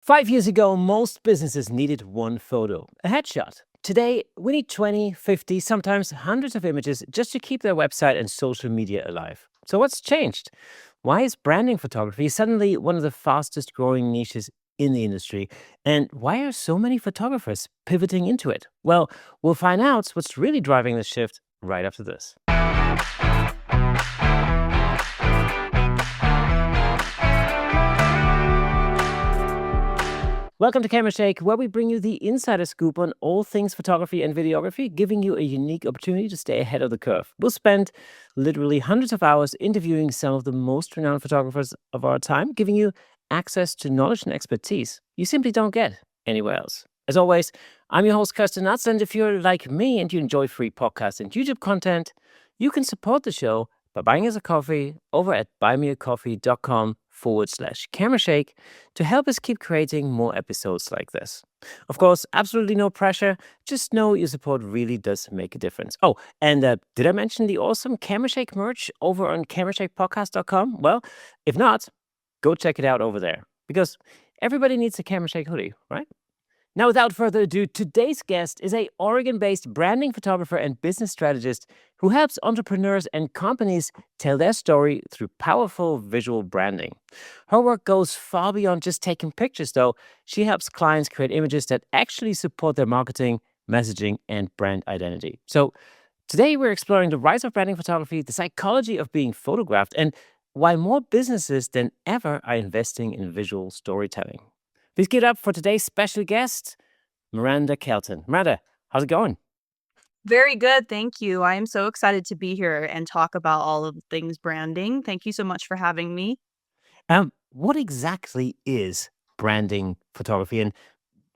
5 years ago, most businesses needed one photo, a headshot. Today, we need 20, 50, sometimes hundreds of images just to keep their website and social media alive. So, what's changed? Why is branding photography suddenly one of the fastest growing niches in the industry? And why are so many photographers pivoting into it? Well, we'll find out what's really driving this shift right after this. Welcome to Camera Shake, where we bring you the insider scoop on all things photography and videography, giving you a unique opportunity to stay ahead of the curve. We'll spend literally hundreds of hours interviewing some of the most renowned photographers of our time, giving you access to knowledge and expertise you simply don't get anywhere else. As always, I'm your host, Kersten Luts, and if you're like me and you enjoy free podcasts and YouTube content, you can support the show by buying us a coffee over at buymeacoffee.com/camera shake to help us keep creating more episodes like this. Of course, absolutely no pressure. Just know your support really does make a difference. Oh, and did I mention the awesome Camera Shake merch over on camerashakepodcast.com? Well, if not, go check it out over there because everybody needs a Camera Shake hoodie, right? Now, without further ado, today's guest is a Oregon-based branding photographer and business strategist who helps entrepreneurs and companies tell their story through powerful visual branding. Her work goes far beyond just taking pictures, though. She helps clients create images that actually support their marketing, messaging, and brand identity. So today we're exploring the rise of branding photography, the psychology of being photographed, and why more businesses than ever are investing in visual storytelling. Please give it up for today's special guest, Miranda Kelton. Miranda, how's it going? Very good. Thank you. I am so excited to be here and talk about all of the things branding. Thank you so much for having me. What exactly is branding photography, and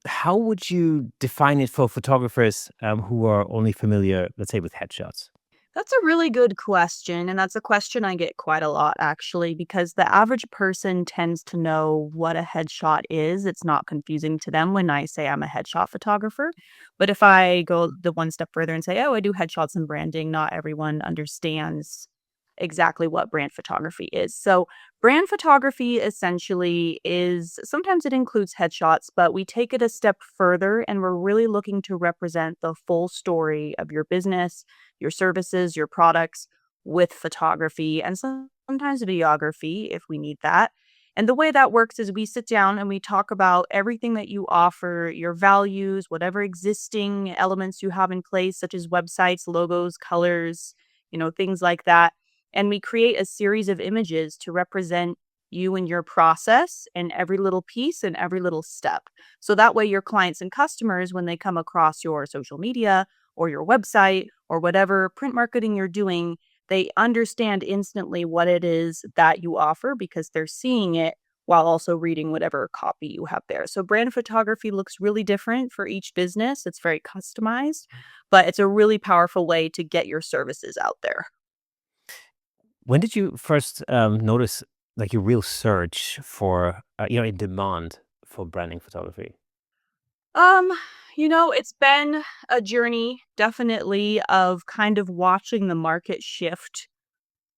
how would you define it for photographers who are only familiar, let's say, with headshots? That's a really good question. And that's a question I get quite a lot, actually, because the average person tends to know what a headshot is. It's not confusing to them when I say I'm a headshot photographer. But if I go the one step further and say, oh, I do headshots and branding, not everyone understands exactly what brand photography is. So, brand photography essentially is sometimes it includes headshots, but we take it a step further and we're really looking to represent the full story of your business, your services, your products with photography and sometimes videography if we need that. And the way that works is we sit down and we talk about everything that you offer, your values, whatever existing elements you have in place, such as websites, logos, colors, things like that. And we create a series of images to represent you and your process and every little piece and every little step. So that way, your clients and customers, when they come across your social media or your website or whatever print marketing you're doing, they understand instantly what it is that you offer because they're seeing it while also reading whatever copy you have there. So brand photography looks really different for each business. It's very customized, but it's a really powerful way to get your services out there. When did you first notice like a real surge for, in demand for branding photography? Um, it's been a journey definitely of kind of watching the market shift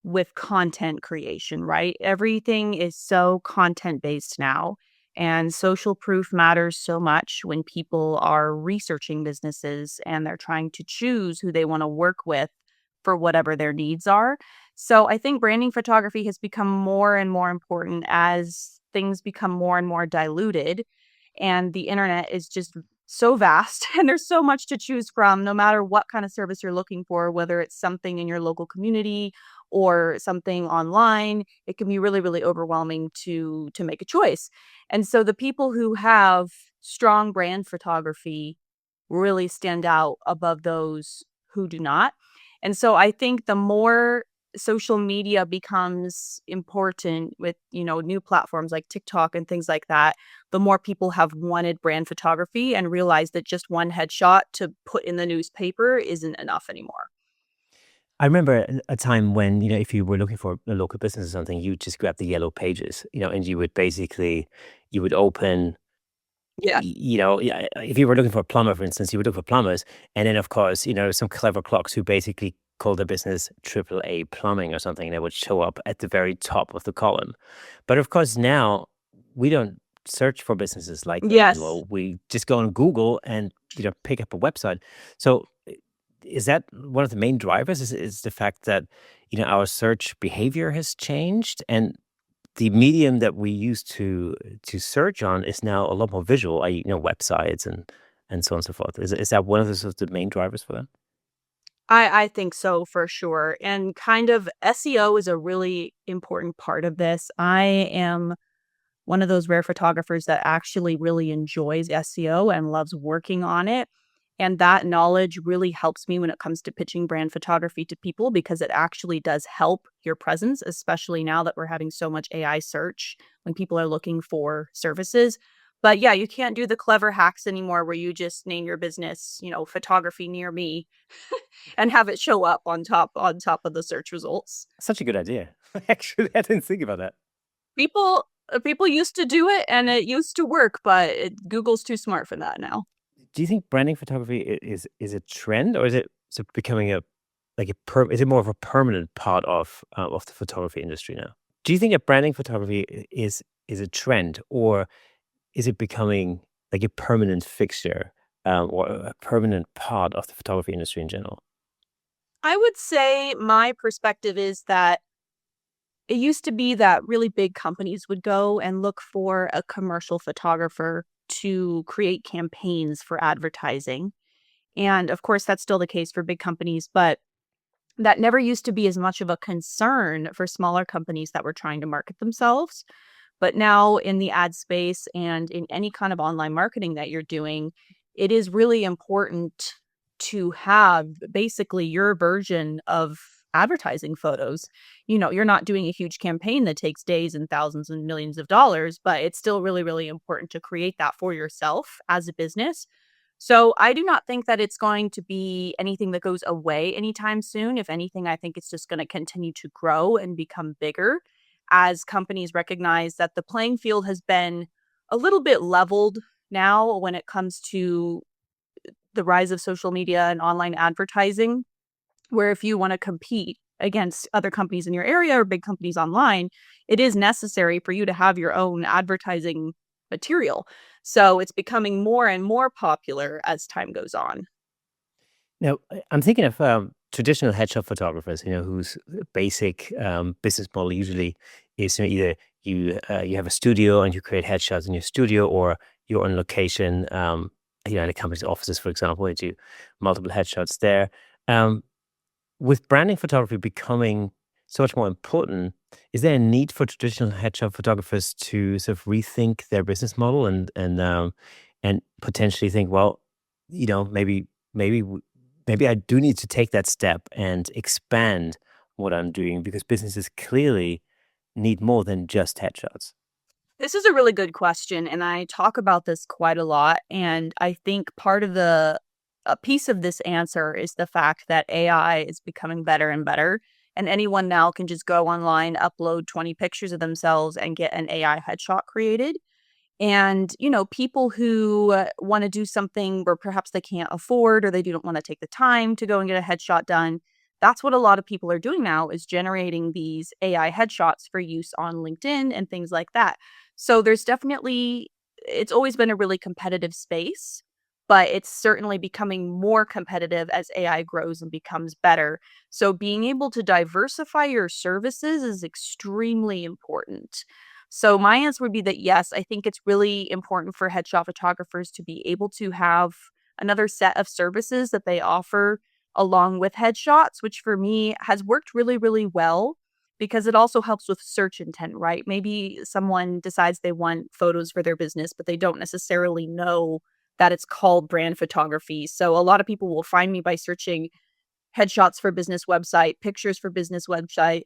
with content creation, right? Everything is so content based now, and social proof matters so much when people are researching businesses and they're trying to choose who they want to work with for whatever their needs are. So I think branding photography has become more and more important as things become more and more diluted and the internet is just so vast and there's so much to choose from no matter what kind of service you're looking for, whether it's something in your local community or something online. It can be really, really overwhelming to make a choice. And so the people who have strong brand photography really stand out above those who do not. And so I think the more social media becomes important with, new platforms like TikTok and things like that, the more people have wanted brand photography and realized that just one headshot to put in the newspaper isn't enough anymore. I remember a time when, if you were looking for a local business or something, you just grab the yellow pages, and you would open, Yeah. yeah, if you were looking for a plumber, for instance, you would look for plumbers. And then, of course, some clever clocks who basically call their business AAA plumbing or something that would show up at the very top of the column. But of course, now we don't search for businesses like this. Yes. Well, we just go on Google and pick up a website. So is that one of the main drivers? Is the fact that our search behavior has changed, and the medium that we use to search on is now a lot more visual, i.e., websites and so on and so forth. Is that one of the sort of the main drivers for that? I think so for sure. And kind of SEO is a really important part of this. I am one of those rare photographers that actually really enjoys SEO and loves working on it. And that knowledge really helps me when it comes to pitching brand photography to people because it actually does help your presence, especially now that we're having so much AI search when people are looking for services. But yeah, you can't do the clever hacks anymore where you just name your business, photography near me and have it show up on top of the search results. Such a good idea. Actually, I didn't think about that. People used to do it and it used to work, but Google's too smart for that now. Do you think branding photography is a trend, or is it becoming is it more of a permanent part of the photography industry now? Do you think that branding photography is a trend, or is it becoming like a permanent fixture, or a permanent part of the photography industry in general? I would say my perspective is that it used to be that really big companies would go and look for a commercial photographer to create campaigns for advertising. And of course, that's still the case for big companies, but that never used to be as much of a concern for smaller companies that were trying to market themselves. But now in the ad space and in any kind of online marketing that you're doing, it is really important to have basically your version of advertising photos. You're not doing a huge campaign that takes days and thousands and millions of dollars, but it's still really, really important to create that for yourself as a business. So I do not think that it's going to be anything that goes away anytime soon. If anything, I think it's just going to continue to grow and become bigger as companies recognize that the playing field has been a little bit leveled now when it comes to the rise of social media and online advertising, where if you want to compete against other companies in your area or big companies online, it is necessary for you to have your own advertising material. So it's becoming more and more popular as time goes on. Now, I'm thinking of traditional headshot photographers, whose basic business model usually is either you have a studio and you create headshots in your studio, or you're on location, in a company's offices, for example, and do multiple headshots there. Um, with branding photography becoming so much more important, is there a need for traditional headshot photographers to sort of rethink their business model and potentially think, well, maybe maybe I do need to take that step and expand what I'm doing, because businesses clearly need more than just headshots. This is a really good question, and I talk about this quite a lot. And I think part of a piece of this answer is the fact that AI is becoming better and better. And anyone now can just go online, upload 20 pictures of themselves, and get an AI headshot created. And, people who want to do something where perhaps they can't afford or they don't want to take the time to go and get a headshot done. That's what a lot of people are doing now is generating these AI headshots for use on LinkedIn and things like that. So there's definitely it's always been a really competitive space, but it's certainly becoming more competitive as AI grows and becomes better. So being able to diversify your services is extremely important. So my answer would be that yes, I think it's really important for headshot photographers to be able to have another set of services that they offer along with headshots, which for me has worked really, really well because it also helps with search intent, right? Maybe someone decides they want photos for their business, but they don't necessarily know that it's called brand photography. So a lot of people will find me by searching headshots for business website, pictures for business website,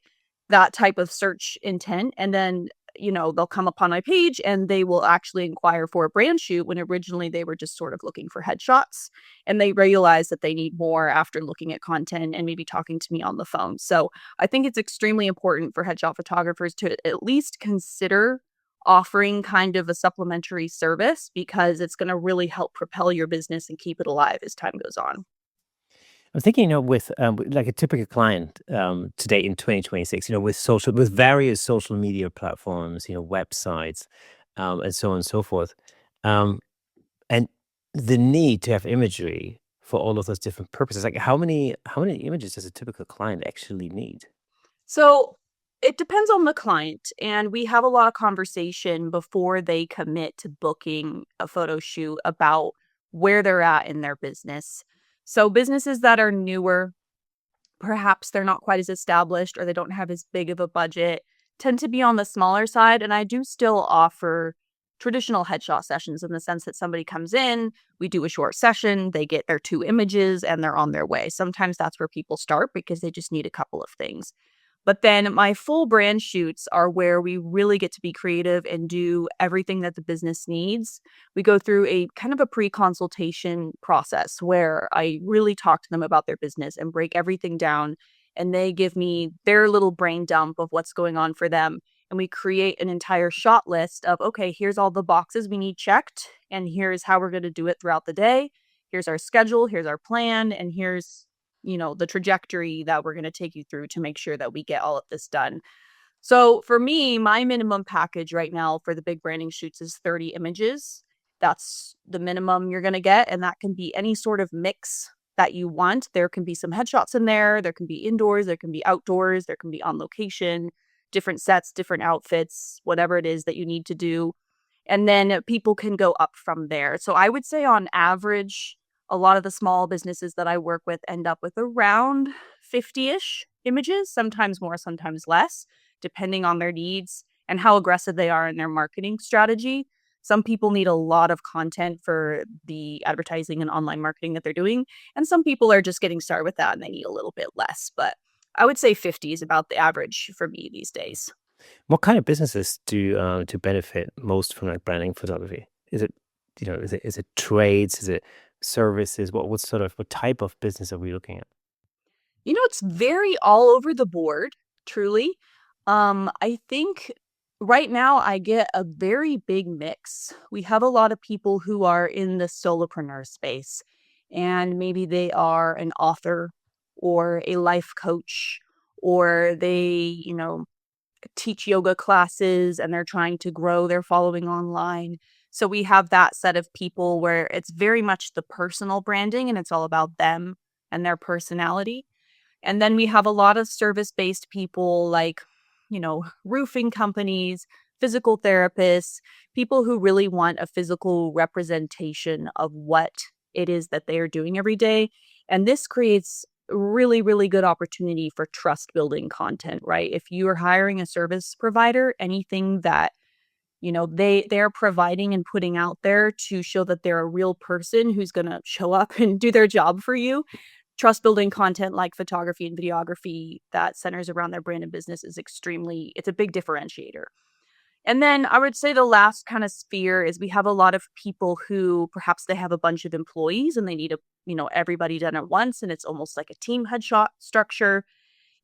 that type of search intent. And then, they'll come upon my page and they will actually inquire for a brand shoot when originally they were just sort of looking for headshots. And they realize that they need more after looking at content and maybe talking to me on the phone. So I think it's extremely important for headshot photographers to at least consider offering kind of a supplementary service because it's going to really help propel your business and keep it alive as time goes on. I'm thinking, with like a typical client today in 2026, with various social media platforms, websites. and so on and so forth. Um, and the need to have imagery for all of those different purposes, like how many images does a typical client actually need? So it depends on the client, and we have a lot of conversation before they commit to booking a photo shoot about where they're at in their business. So businesses that are newer, perhaps they're not quite as established or they don't have as big of a budget, tend to be on the smaller side. And I do still offer traditional headshot sessions in the sense that somebody comes in, we do a short session, they get their 2 images, and they're on their way. Sometimes that's where people start because they just need a couple of things. But then my full brand shoots are where we really get to be creative and do everything that the business needs. We go through a kind of a pre-consultation process where I really talk to them about their business and break everything down. And they give me their little brain dump of what's going on for them. And we create an entire shot list of, okay, here's all the boxes we need checked. And here's how we're going to do it throughout the day. Here's our schedule. Here's our plan. And here's the trajectory that we're going to take you through to make sure that we get all of this done. So for me, my minimum package right now for the big branding shoots is 30 images. That's the minimum you're going to get. And that can be any sort of mix that you want. There can be some headshots in there. There can be indoors. There can be outdoors. There can be on location, different sets, different outfits, whatever it is that you need to do. And then people can go up from there. So I would say on average, a lot of the small businesses that I work with end up with around 50-ish images, sometimes more, sometimes less, depending on their needs and how aggressive they are in their marketing strategy. Some people need a lot of content for the advertising and online marketing that they're doing, and some people are just getting started with that and they need a little bit less. But I would say 50 is about the average for me these days. What kind of businesses do benefit most from like branding photography? Is it, is it trades? Is it services? What type of business are we looking at? It's very all over the board, truly. I think right now I get a very big mix. We have a lot of people who are in the solopreneur space, and maybe they are an author or a life coach, or they teach yoga classes and they're trying to grow their following online. So we have that set of people where it's very much the personal branding and it's all about them and their personality. And then we have a lot of service-based people like roofing companies, physical therapists, people who really want a physical representation of what it is that they are doing every day. And this creates really, really good opportunity for trust building content, right? If you are hiring a service provider, anything that they're providing and putting out there to show that they're a real person who's going to show up and do their job for you. Trust building content like photography and videography that centers around their brand and business it's a big differentiator. And then I would say the last kind of sphere is we have a lot of people who perhaps they have a bunch of employees and they need everybody done at once. And it's almost like a team headshot structure.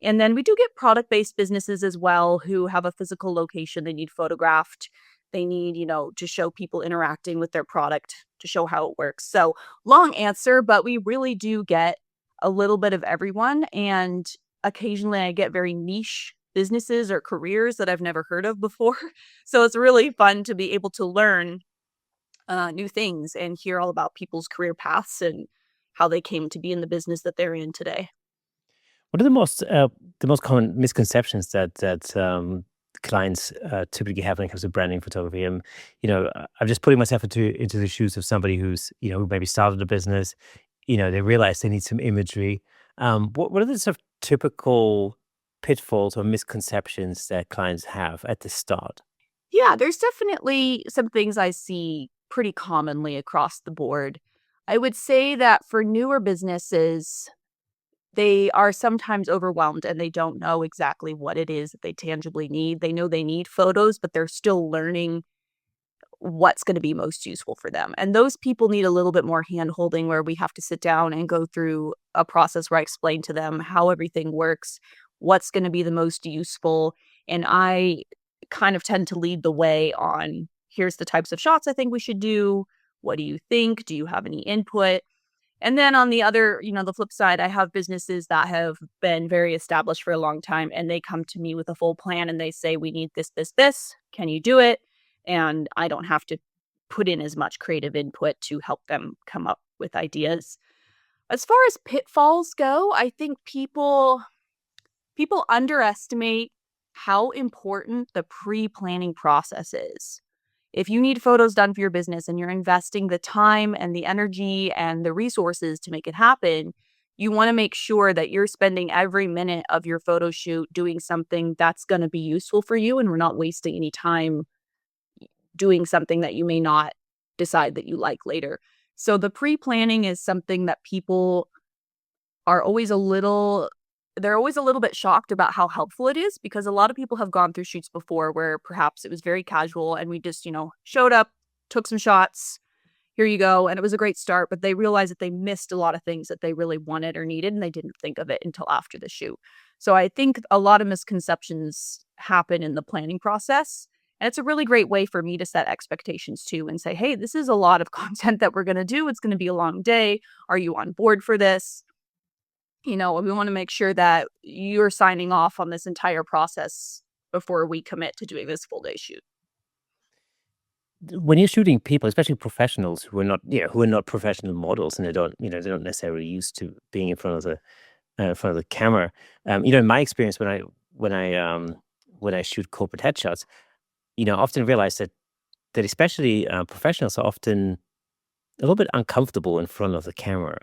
And then we do get product-based businesses as well who have a physical location they need photographed. They need to show people interacting with their product to show how it works. So long answer, but we really do get a little bit of everyone. And occasionally I get very niche businesses or careers that I've never heard of before. So it's really fun to be able to learn new things and hear all about people's career paths and how they came to be in the business that they're in today. What are the most common misconceptions that clients typically have when it comes to branding photography? I'm just putting myself into the shoes of somebody who maybe started a business. They realize they need some imagery. What are the sort of typical pitfalls or misconceptions that clients have at the start? Yeah, there's definitely some things I see pretty commonly across the board. I would say that for newer businesses, they are sometimes overwhelmed and they don't know exactly what it is that they tangibly need. They know they need photos, but they're still learning what's going to be most useful for them. And those people need a little bit more hand holding where we have to sit down and go through a process where I explain to them how everything works, what's going to be the most useful. And I kind of tend to lead the way on here's the types of shots I think we should do. What do you think? Do you have any input? And then on the other the flip side, I have businesses that have been very established for a long time and they come to me with a full plan and they say, we need this, this, this. Can you do it? and I don't have to put in as much creative input to help them come up with ideas. As far as pitfalls go, I think people underestimate how important the pre-planning process is. If you need photos done for your business and you're investing the time and the energy and the resources to make it happen, you want to make sure that you're spending every minute of your photo shoot doing something that's going to be useful for you, and we're not wasting any time doing something that you may not decide that you like later. So the pre-planning is something that people are always a little they're always a little bit shocked about how helpful it is, because a lot of people have gone through shoots before where perhaps it was very casual and we just, showed up, took some shots, here you go, and it was a great start, but they realized that they missed a lot of things that they really wanted or needed, and they didn't think of it until after the shoot. So I think a lot of misconceptions happen in the planning process, and it's a really great way for me to set expectations too and say, "Hey, this is a lot of content that we're going to do. It's going to be a long day. Are you on board for this?" We want to make sure that you're signing off on this entire process before we commit to doing this full day shoot. When you're shooting people, especially professionals who are not professional models, and they're not necessarily used to being in front of the camera. In my experience, when I shoot corporate headshots, I often realize that especially professionals are often a little bit uncomfortable in front of the camera.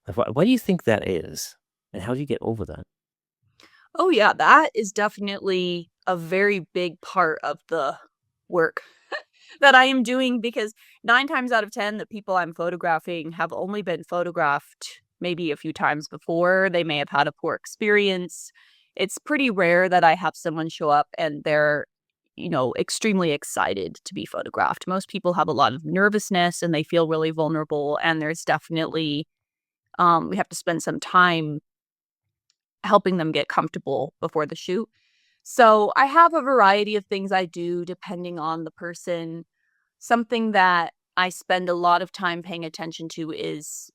Like, why do you think that is, and how do you get over that? Oh, yeah, that is definitely a very big part of the work that I am doing, because 9 times out of 10, the people I'm photographing have only been photographed maybe a few times before. They may have had a poor experience. It's pretty rare that I have someone show up and they're, extremely excited to be photographed. Most people have a lot of nervousness and they feel really vulnerable. And there's definitely, we have to spend some time helping them get comfortable before the shoot. So I have a variety of things I do depending on the person. Something that I spend a lot of time paying attention to is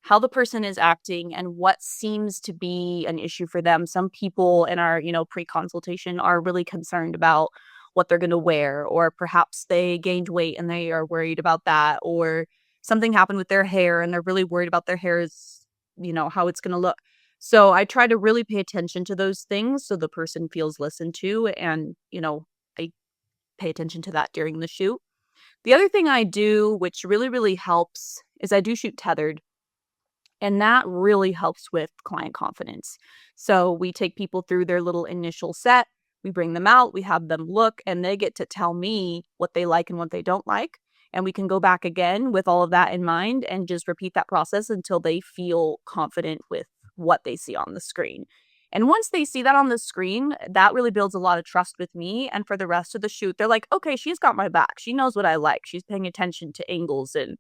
how the person is acting and what seems to be an issue for them. Some people in our, pre-consultation are really concerned about what they're going to wear, or perhaps they gained weight and they are worried about that, or something happened with their hair and they're really worried about their hair's, how it's going to look. So I try to really pay attention to those things so the person feels listened to, and, I pay attention to that during the shoot. The other thing I do, which really, really helps, is I do shoot tethered. And that really helps with client confidence. So we take people through their little initial set, we bring them out, we have them look, and they get to tell me what they like and what they don't like. And we can go back again with all of that in mind and just repeat that process until they feel confident with what they see on the screen. And once they see that on the screen, that really builds a lot of trust with me. And for the rest of the shoot, they're like, okay, she's got my back. She knows what I like. She's paying attention to angles and,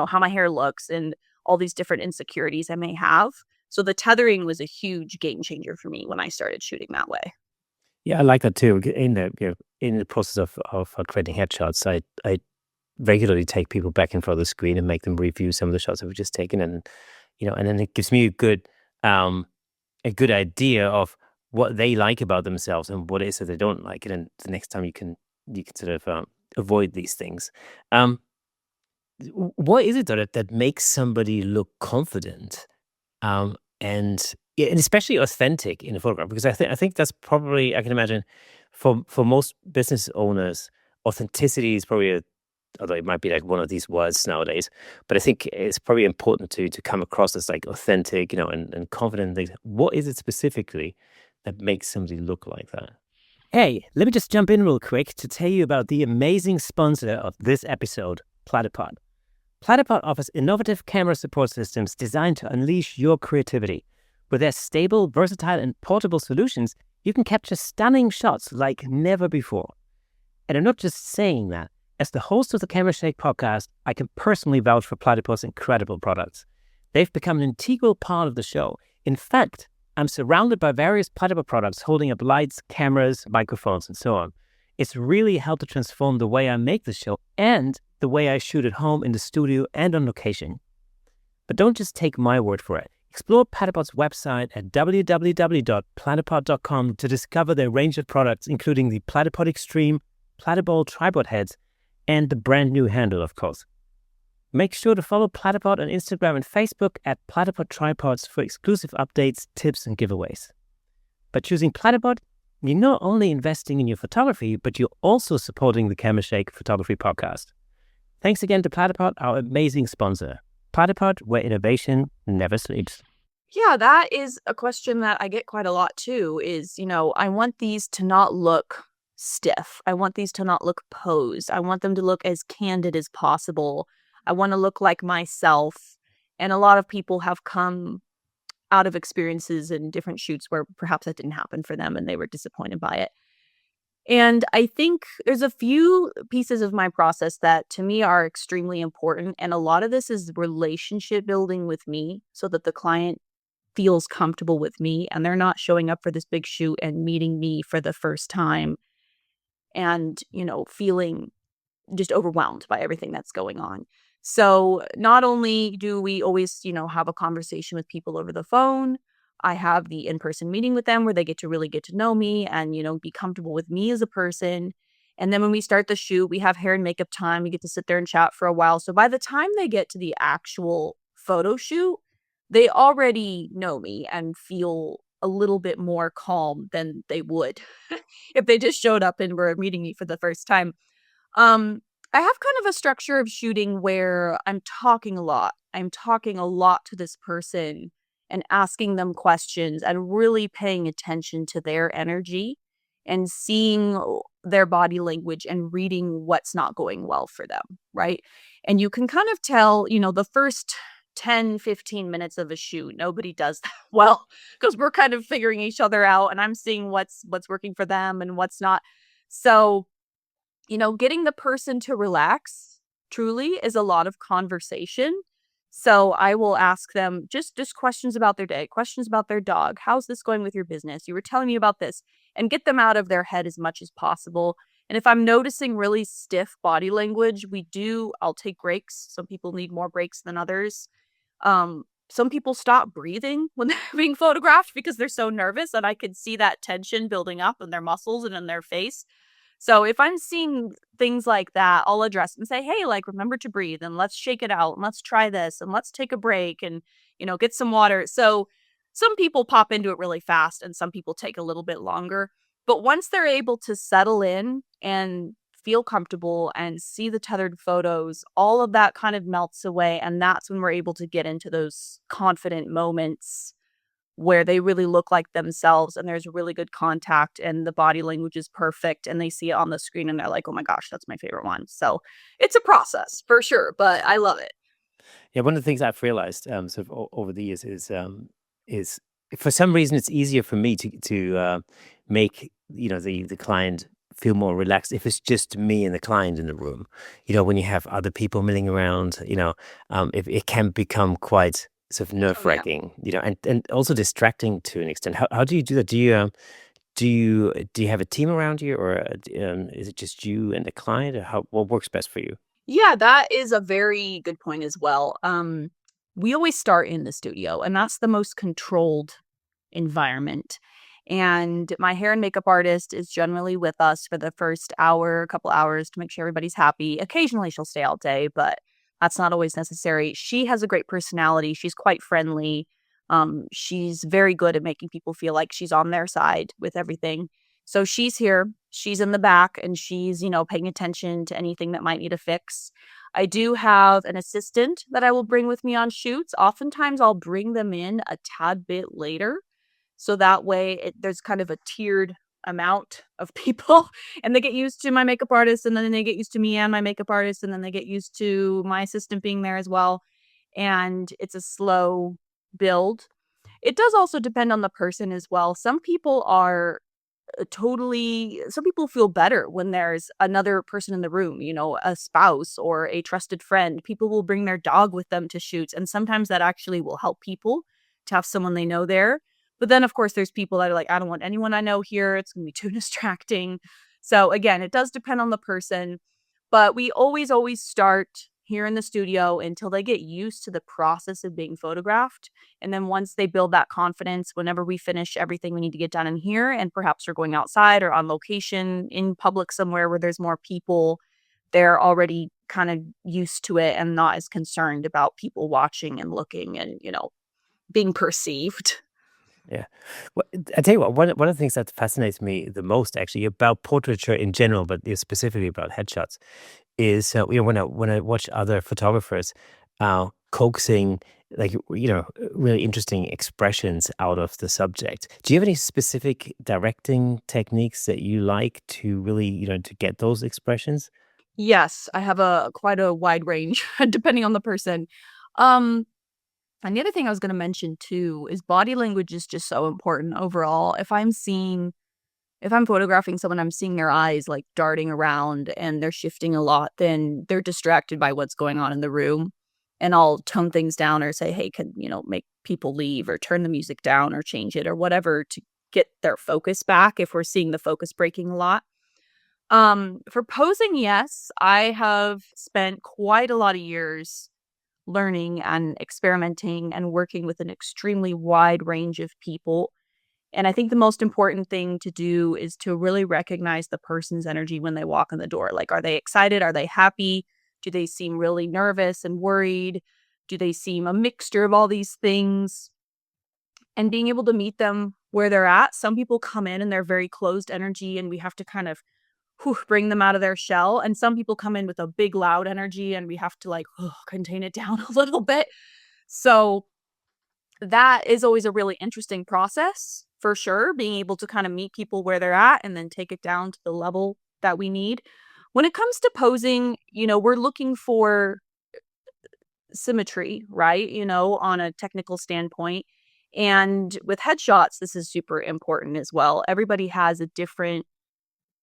how my hair looks and all these different insecurities I may have. So the tethering was a huge game changer for me when I started shooting that way. Yeah, I like that too. In the process of creating headshots, I regularly take people back in front of the screen and make them review some of the shots that we've just taken, and then it gives me a good idea of what they like about themselves and what it is that they don't like, and then the next time you can sort of avoid these things. Um, what is it that makes somebody look confident, and yeah, and especially authentic in a photograph? Because I think that's probably, I can imagine, for most business owners, authenticity is probably although it might be like one of these words nowadays, but I think it's probably important to come across as like authentic, and confident. What is it specifically that makes somebody look like that? Hey, let me just jump in real quick to tell you about the amazing sponsor of this episode, Platypod. Platypod offers innovative camera support systems designed to unleash your creativity. With their stable, versatile, and portable solutions, you can capture stunning shots like never before. And I'm not just saying that. As the host of the Camera Shake podcast, I can personally vouch for Platypod's incredible products. They've become an integral part of the show. In fact, I'm surrounded by various Platypod products holding up lights, cameras, microphones, and so on. It's really helped to transform the way I make the show and the way I shoot at home, in the studio, and on location. But don't just take my word for it. Explore Platypod's website at www.platypod.com to discover their range of products, including the Platypod Extreme, Platypod tripod heads, and the brand new handle, of course. Make sure to follow Platypod on Instagram and Facebook at Platypod Tripods for exclusive updates, tips, and giveaways. By choosing Platypod, you're not only investing in your photography, but you're also supporting the Camera Shake Photography Podcast. Thanks again to Platypod, our amazing sponsor. Platypod, where innovation never sleeps. Yeah, that is a question that I get quite a lot too, is, I want these to not look stiff. I want these to not look posed. I want them to look as candid as possible. I want to look like myself. And a lot of people have come out of experiences in different shoots where perhaps that didn't happen for them and they were disappointed by it. And I think there's a few pieces of my process that to me are extremely important. And a lot of this is relationship building with me so that the client feels comfortable with me and they're not showing up for this big shoot and meeting me for the first time and, feeling just overwhelmed by everything that's going on. So not only do we always, have a conversation with people over the phone, I have the in-person meeting with them where they get to really get to know me and, be comfortable with me as a person. And then when we start the shoot, we have hair and makeup time. We get to sit there and chat for a while. So by the time they get to the actual photo shoot, they already know me and feel a little bit more calm than they would if they just showed up and were meeting me for the first time. Um, I have kind of a structure of shooting where I'm talking a lot. I'm talking a lot to this person and asking them questions and really paying attention to their energy and seeing their body language and reading what's not going well for them, right? And you can kind of tell, the first 10, 15 minutes of a shoot, nobody does that well because we're kind of figuring each other out and I'm seeing what's working for them and what's not. So getting the person to relax truly is a lot of conversation. So I will ask them just questions about their day, questions about their dog. How's this going with your business? You were telling me about this, and get them out of their head as much as possible. And if I'm noticing really stiff body language, I'll take breaks. Some people need more breaks than others. Some people stop breathing when they're being photographed because they're so nervous, and I can see that tension building up in their muscles and in their face. So if I'm seeing things like that, I'll address and say, hey, remember to breathe and let's shake it out and let's try this and let's take a break and, get some water. So some people pop into it really fast and some people take a little bit longer. But once they're able to settle in and feel comfortable and see the tethered photos, all of that kind of melts away. And that's when we're able to get into those confident moments where they really look like themselves and there's really good contact and the body language is perfect and they see it on the screen and they're like, oh my gosh, that's my favorite one. So it's a process for sure, but I love it. Yeah, one of the things I've realized sort of over the years is for some reason it's easier for me to make the client feel more relaxed if it's just me and the client in the room. When you have other people milling around, if it can become quite sort of nerve Oh, yeah. wracking, and also distracting to an extent. How do you do that? Do you have a team around you, or is it just you and the client? Or what works best for you? Yeah, that is a very good point as well. We always start in the studio, and that's the most controlled environment. And my hair and makeup artist is generally with us for the first hour, couple hours to make sure everybody's happy. Occasionally she'll stay all day, but that's not always necessary. She has a great personality. She's quite friendly. She's very good at making people feel like she's on their side with everything. So she's here, she's in the back, and she's, paying attention to anything that might need a fix. I do have an assistant that I will bring with me on shoots. Oftentimes I'll bring them in a tad bit later. So that way there's kind of a tiered amount of people and they get used to my makeup artist and then they get used to me and my makeup artist and then they get used to my assistant being there as well. And it's a slow build. It does also depend on the person as well. Some people feel better when there's another person in the room, a spouse or a trusted friend. People will bring their dog with them to shoots. And sometimes that actually will help people to have someone they know there. But then, of course, there's people that are like, I don't want anyone I know here. It's going to be too distracting. So again, it does depend on the person. But we always start here in the studio until they get used to the process of being photographed. And then once they build that confidence, whenever we finish everything we need to get done in here, and perhaps we're going outside or on location in public somewhere where there's more people, they're already kind of used to it and not as concerned about people watching and looking and, being perceived. Yeah. Well, I tell you what, one of the things that fascinates me the most actually about portraiture in general, but specifically about headshots, is when I watch other photographers coaxing like really interesting expressions out of the subject. Do you have any specific directing techniques that you like to really to get those expressions? Yes, I have a quite a wide range depending on the person. Um, and the other thing I was gonna mention too is body language is just so important overall. If I'm photographing someone, I'm seeing their eyes like darting around and they're shifting a lot, then they're distracted by what's going on in the room. And I'll tone things down or say, hey, can, make people leave or turn the music down or change it or whatever to get their focus back if we're seeing the focus breaking a lot. For posing, yes, I have spent quite a lot of years learning and experimenting and working with an extremely wide range of people. And I think the most important thing to do is to really recognize the person's energy when they walk in the door. Like, are they excited? Are they happy? Do they seem really nervous and worried? Do they seem a mixture of all these things? And being able to meet them where they're at. Some people come in and they're very closed energy, and we have to kind of bring them out of their shell. And some people come in with a big, loud energy, and we have to like contain it down a little bit. So that is always a really interesting process for sure, being able to kind of meet people where they're at and then take it down to the level that we need. When it comes to posing, we're looking for symmetry, right? On a technical standpoint. And with headshots, this is super important as well. Everybody has a different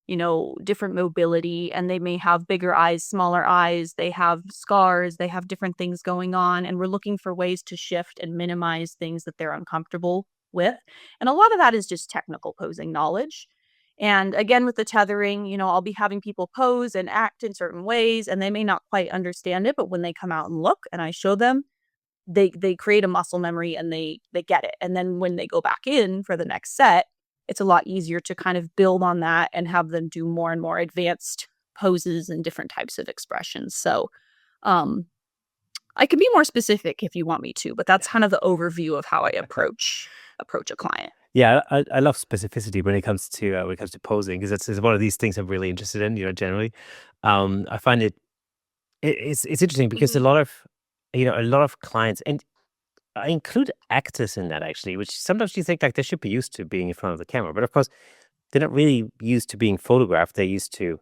mobility, and they may have bigger eyes, smaller eyes, they have scars, they have different things going on. And we're looking for ways to shift and minimize things that they're uncomfortable with. And a lot of that is just technical posing knowledge. And again, with the tethering, I'll be having people pose and act in certain ways, and they may not quite understand it, but when they come out and look and I show them, they create a muscle memory and they get it. And then when they go back in for the next set, it's a lot easier to kind of build on that and have them do more and more advanced poses and different types of expressions. So, um, I can be more specific if you want me to, but that's kind of the overview of how I approach a client. Yeah, I love specificity when it comes to posing because it's one of these things I'm really interested in. Generally, I find it's interesting because Mhm. a lot of clients, and I include actors in that actually, which sometimes you think like they should be used to being in front of the camera, but of course they're not really used to being photographed. They're used to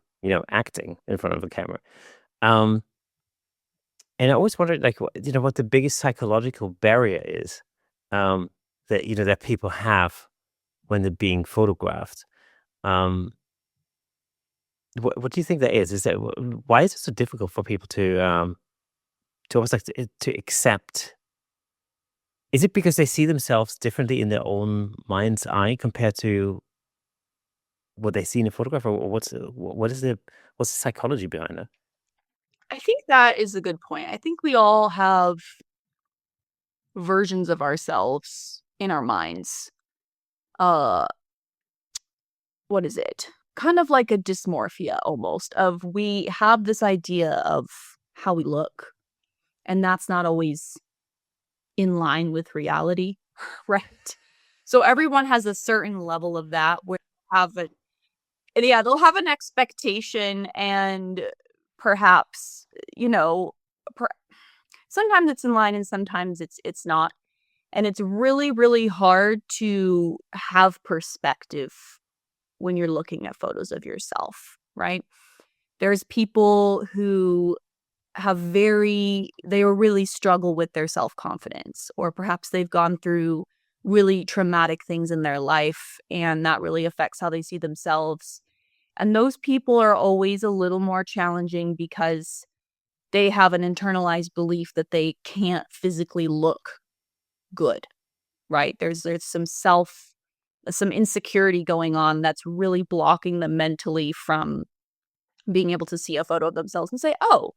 acting in front of the camera. Um, and I always wondered like what the biggest psychological barrier is um, that that people have when they're being photographed. Um, what do you think that is? Is that why is it so difficult for people to almost like to accept? Is it because they see themselves differently in their own mind's eye compared to what they see in a photograph, or what's the psychology behind that? I think that is a good point. I think we all have versions of ourselves in our minds. Uh, what is it? Kind of like a dysmorphia almost of we have this idea of how we look, and that's not always in line with reality, right? So everyone has a certain level of that where they have a and yeah, they'll have an expectation and perhaps, you know, per sometimes it's in line and sometimes it's not. And it's really, really hard to have perspective when you're looking at photos of yourself, right? There's people who they really struggle with their self-confidence, or perhaps they've gone through really traumatic things in their life and that really affects how they see themselves. And those people are always a little more challenging because they have an internalized belief that they can't physically look good, right? There's some insecurity going on that's really blocking them mentally from being able to see a photo of themselves and say, "Oh,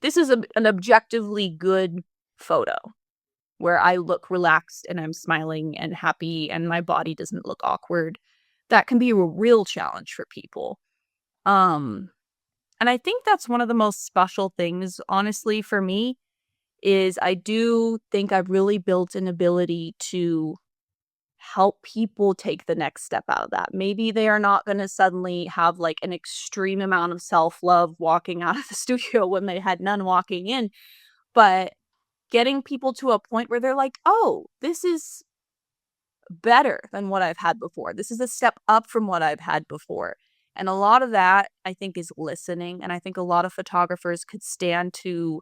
this is an objectively good photo where I look relaxed and I'm smiling and happy and my body doesn't look awkward. That can be a real challenge for people. Um, and I think that's one of the most special things, honestly, for me, is I do think I've really built an ability to help people take the next step out of that. Maybe they are not going to suddenly have like an extreme amount of self-love walking out of the studio when they had none walking in, but getting people to a point where they're like, "Oh, this is better than what I've had before. This is a step up from what I've had before." And a lot of that, I think, is listening. And I think a lot of photographers could stand to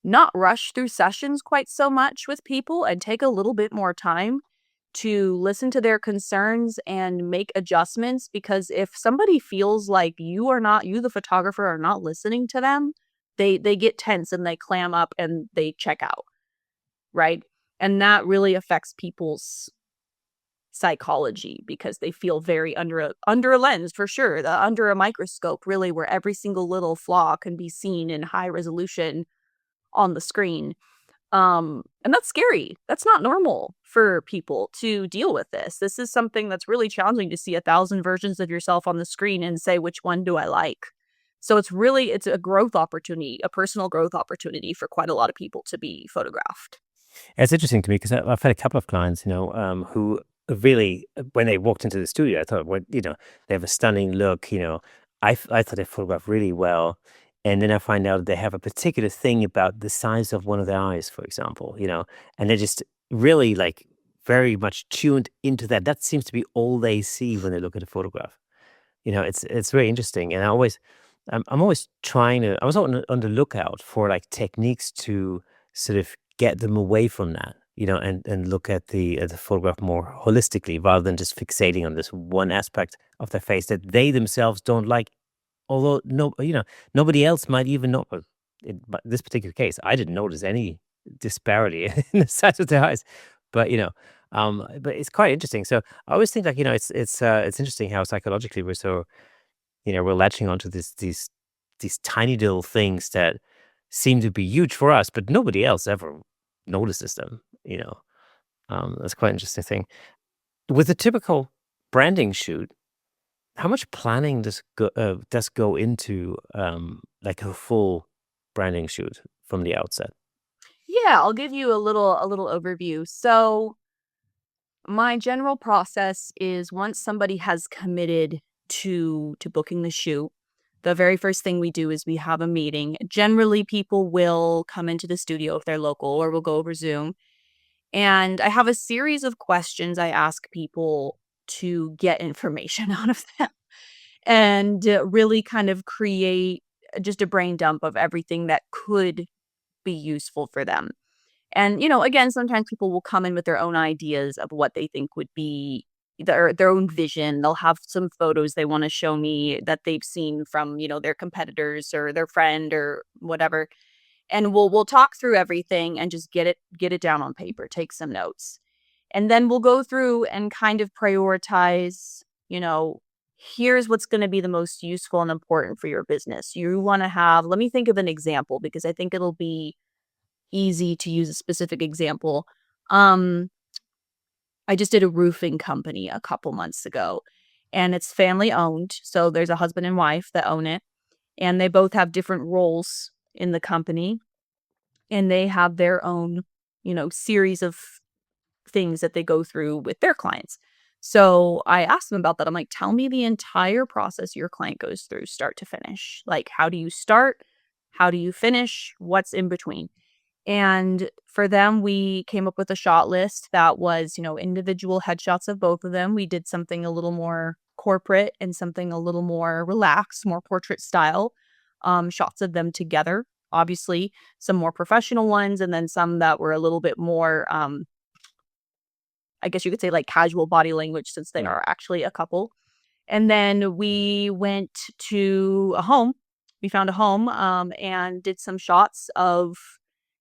not rush through sessions quite so much with people and take a little bit more time to listen to their concerns and make adjustments. Because if somebody feels like you, the photographer, are not listening to them, they get tense and they clam up and they check out, right? And that really affects people's psychology because they feel very under a lens, for sure, under a microscope, really, where every single little flaw can be seen in high resolution on the screen. And that's scary. That's not normal for people to deal with this. This is something that's really challenging, to see 1,000 versions of yourself on the screen and say, which one do I like? So it's a growth opportunity, a personal growth opportunity for quite a lot of people to be photographed. It's interesting to me because I've had a couple of clients, who really, when they walked into the studio, I thought, well, they have a stunning look. I thought they photographed really well, and then I find out they have a particular thing about the size of one of their eyes, for example. And they're just really like very much tuned into that. That seems to be all they see when they look at a photograph. It's very interesting, and I'm always trying to. I was on the lookout for like techniques to sort of get them away from that, and look at the photograph more holistically rather than just fixating on this one aspect of their face that they themselves don't like. Although nobody else might even know. But this particular case, I didn't notice any disparity in the size of their eyes, but but it's quite interesting. So I always think like it's interesting how psychologically we're so we're latching onto these tiny little things that seem to be huge for us, but nobody else ever notices them. That's quite an interesting thing. With a typical branding shoot, how much planning does go into like a full branding shoot from the outset? Yeah, I'll give you a little overview. So my general process is, once somebody has committed to booking the shoot, the very first thing we do is we have a meeting. Generally, people will come into the studio if they're local, or we'll go over Zoom. And I have a series of questions I ask people to get information out of them, and really kind of create just a brain dump of everything that could be useful for them. And, again, sometimes people will come in with their own ideas of what they think would be their own vision. They'll have some photos they want to show me that they've seen from, their competitors or their friend or whatever. And we'll talk through everything and just get it down on paper, take some notes. And then we'll go through and kind of prioritize, here's what's going to be the most useful and important for your business. You want to have, let me think of an example, because I think it'll be easy to use a specific example. Um, I just did a roofing company a couple months ago, and it's family owned. So there's a husband and wife that own it, and they both have different roles in the company, and they have their own, series of things that they go through with their clients. So I asked them about that. I'm like, tell me the entire process your client goes through, start to finish. Like, how do you start? How do you finish? What's in between? And for them, we came up with a shot list that was, individual headshots of both of them. We did something a little more corporate and something a little more relaxed, more portrait style, shots of them together. Obviously, some more professional ones, and then some that were a little bit more, I guess you could say, like casual body language, since they Right. are actually a couple. And then we went to a home. We found a home, and did some shots of,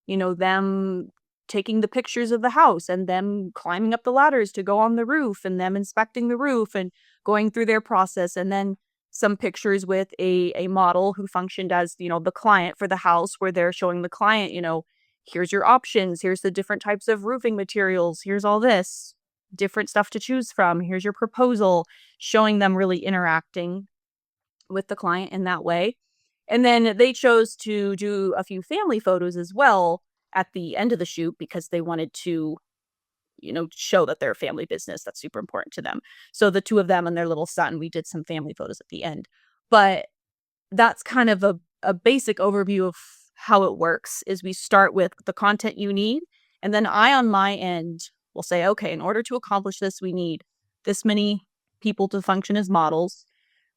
them taking the pictures of the house and them climbing up the ladders to go on the roof and them inspecting the roof and going through their process. And then some pictures with a model who functioned as, the client for the house, where they're showing the client, here's your options, here's the different types of roofing materials, here's all this different stuff to choose from, here's your proposal, showing them really interacting with the client in that way. And then they chose to do a few family photos as well at the end of the shoot because they wanted to, show that they're a family business. That's super important to them. So the two of them and their little son, we did some family photos at the end. But that's kind of a basic overview of how it works. Is we start with the content you need, and then I on my end will say, okay, in order to accomplish this, we need this many people to function as models.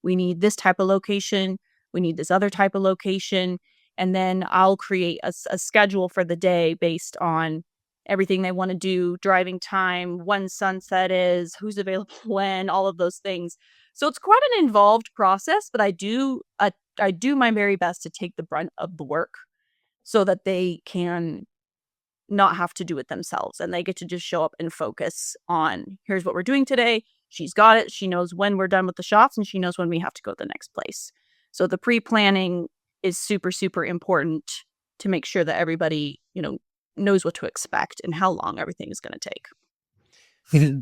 We need this type of location. We need this other type of location. And then I'll create a schedule for the day based on everything they want to do, driving time, when sunset is, who's available when, all of those things. So it's quite an involved process, but I do my very best to take the brunt of the work so that they can not have to do it themselves, and they get to just show up and focus on, here's what we're doing today. She's got it. She knows when we're done with the shots, and she knows when we have to go to the next place. So the pre-planning is super, super important to make sure that everybody, knows what to expect and how long everything is going to take.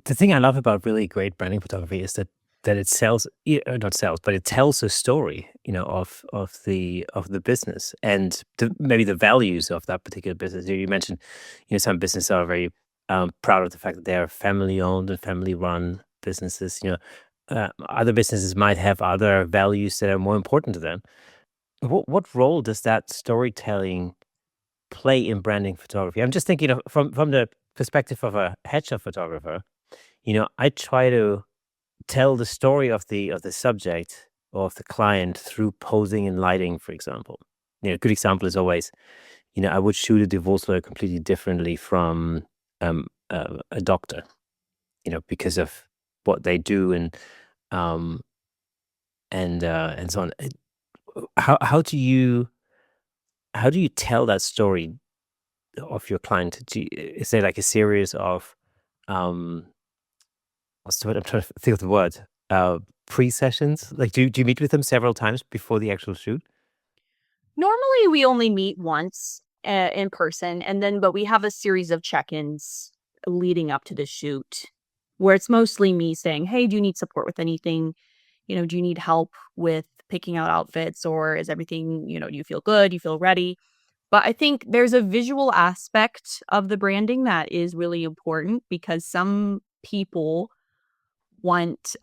The thing I love about really great branding photography is that it sells, not sells, but it tells a story, of the business and maybe the values of that particular business. You mentioned, some businesses are very proud of the fact that they are family owned and family run businesses. Other businesses might have other values that are more important to them. What role does that storytelling play in branding photography? I'm just thinking from the perspective of a headshot photographer. I try to tell the story of the subject or of the client through posing and lighting, for example. A good example is always, I would shoot a divorce lawyer completely differently from a doctor, because of what they do um, and so on. How do you tell that story of your client? Is there like a series of um, what's the word? I'm trying to think of the word. Pre-sessions? Like, do you meet with them several times before the actual shoot? Normally, we only meet once in person, but we have a series of check-ins leading up to the shoot, where it's mostly me saying, "Hey, do you need support with anything? Do you need help with picking out outfits, or is everything, do you feel good? Do you feel ready?" But I think there's a visual aspect of the branding that is really important because some people want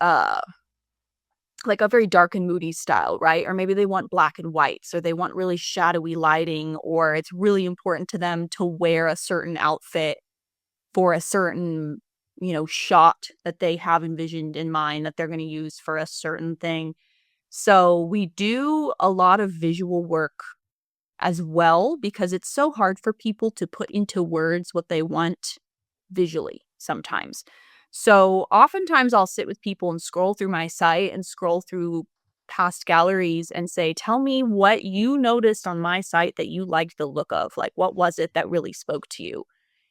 like a very dark and moody style, right? Or maybe they want black and whites, or they want really shadowy lighting, or it's really important to them to wear a certain outfit for a certain, shot that they have envisioned in mind that they're going to use for a certain thing. So we do a lot of visual work as well because it's so hard for people to put into words what they want visually sometimes. So oftentimes I'll sit with people and scroll through my site and scroll through past galleries and say, tell me what you noticed on my site that you liked the look of. Like, what was it that really spoke to you?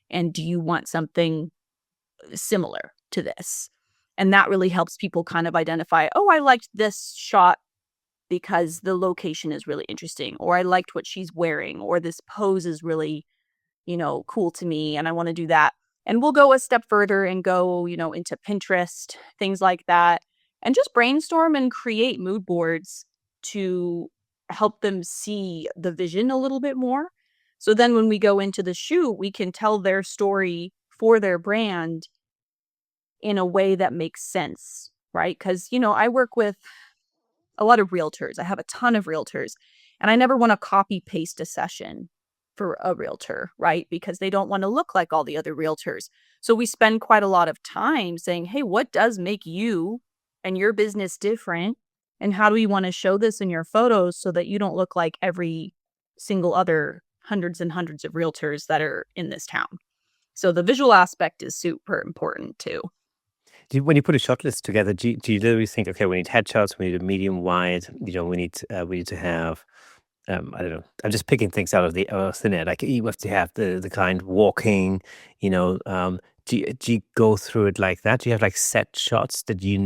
And do you want something similar to this? And that really helps people kind of identify, oh, I liked this shot because the location is really interesting, or I liked what she's wearing, or this pose is really, cool to me and I want to do that. And we'll go a step further and go, into Pinterest, things like that, and just brainstorm and create mood boards to help them see the vision a little bit more. So then when we go into the shoot, we can tell their story for their brand in a way that makes sense, right? Because, I work with a lot of realtors. I have a ton of realtors, and I never want to copy paste a session for a realtor, right? Because they don't want to look like all the other realtors. So we spend quite a lot of time saying, hey, what does make you and your business different? And how do we want to show this in your photos so that you don't look like every single other hundreds and hundreds of realtors that are in this town? So the visual aspect is super important too. When you put a shot list together, do you literally think, okay, we need headshots, we need a medium wide, we need to have, I don't know, I'm just picking things out of the thin air. Like you have to have the client walking, do you go through it like that? Do you have like set shots that you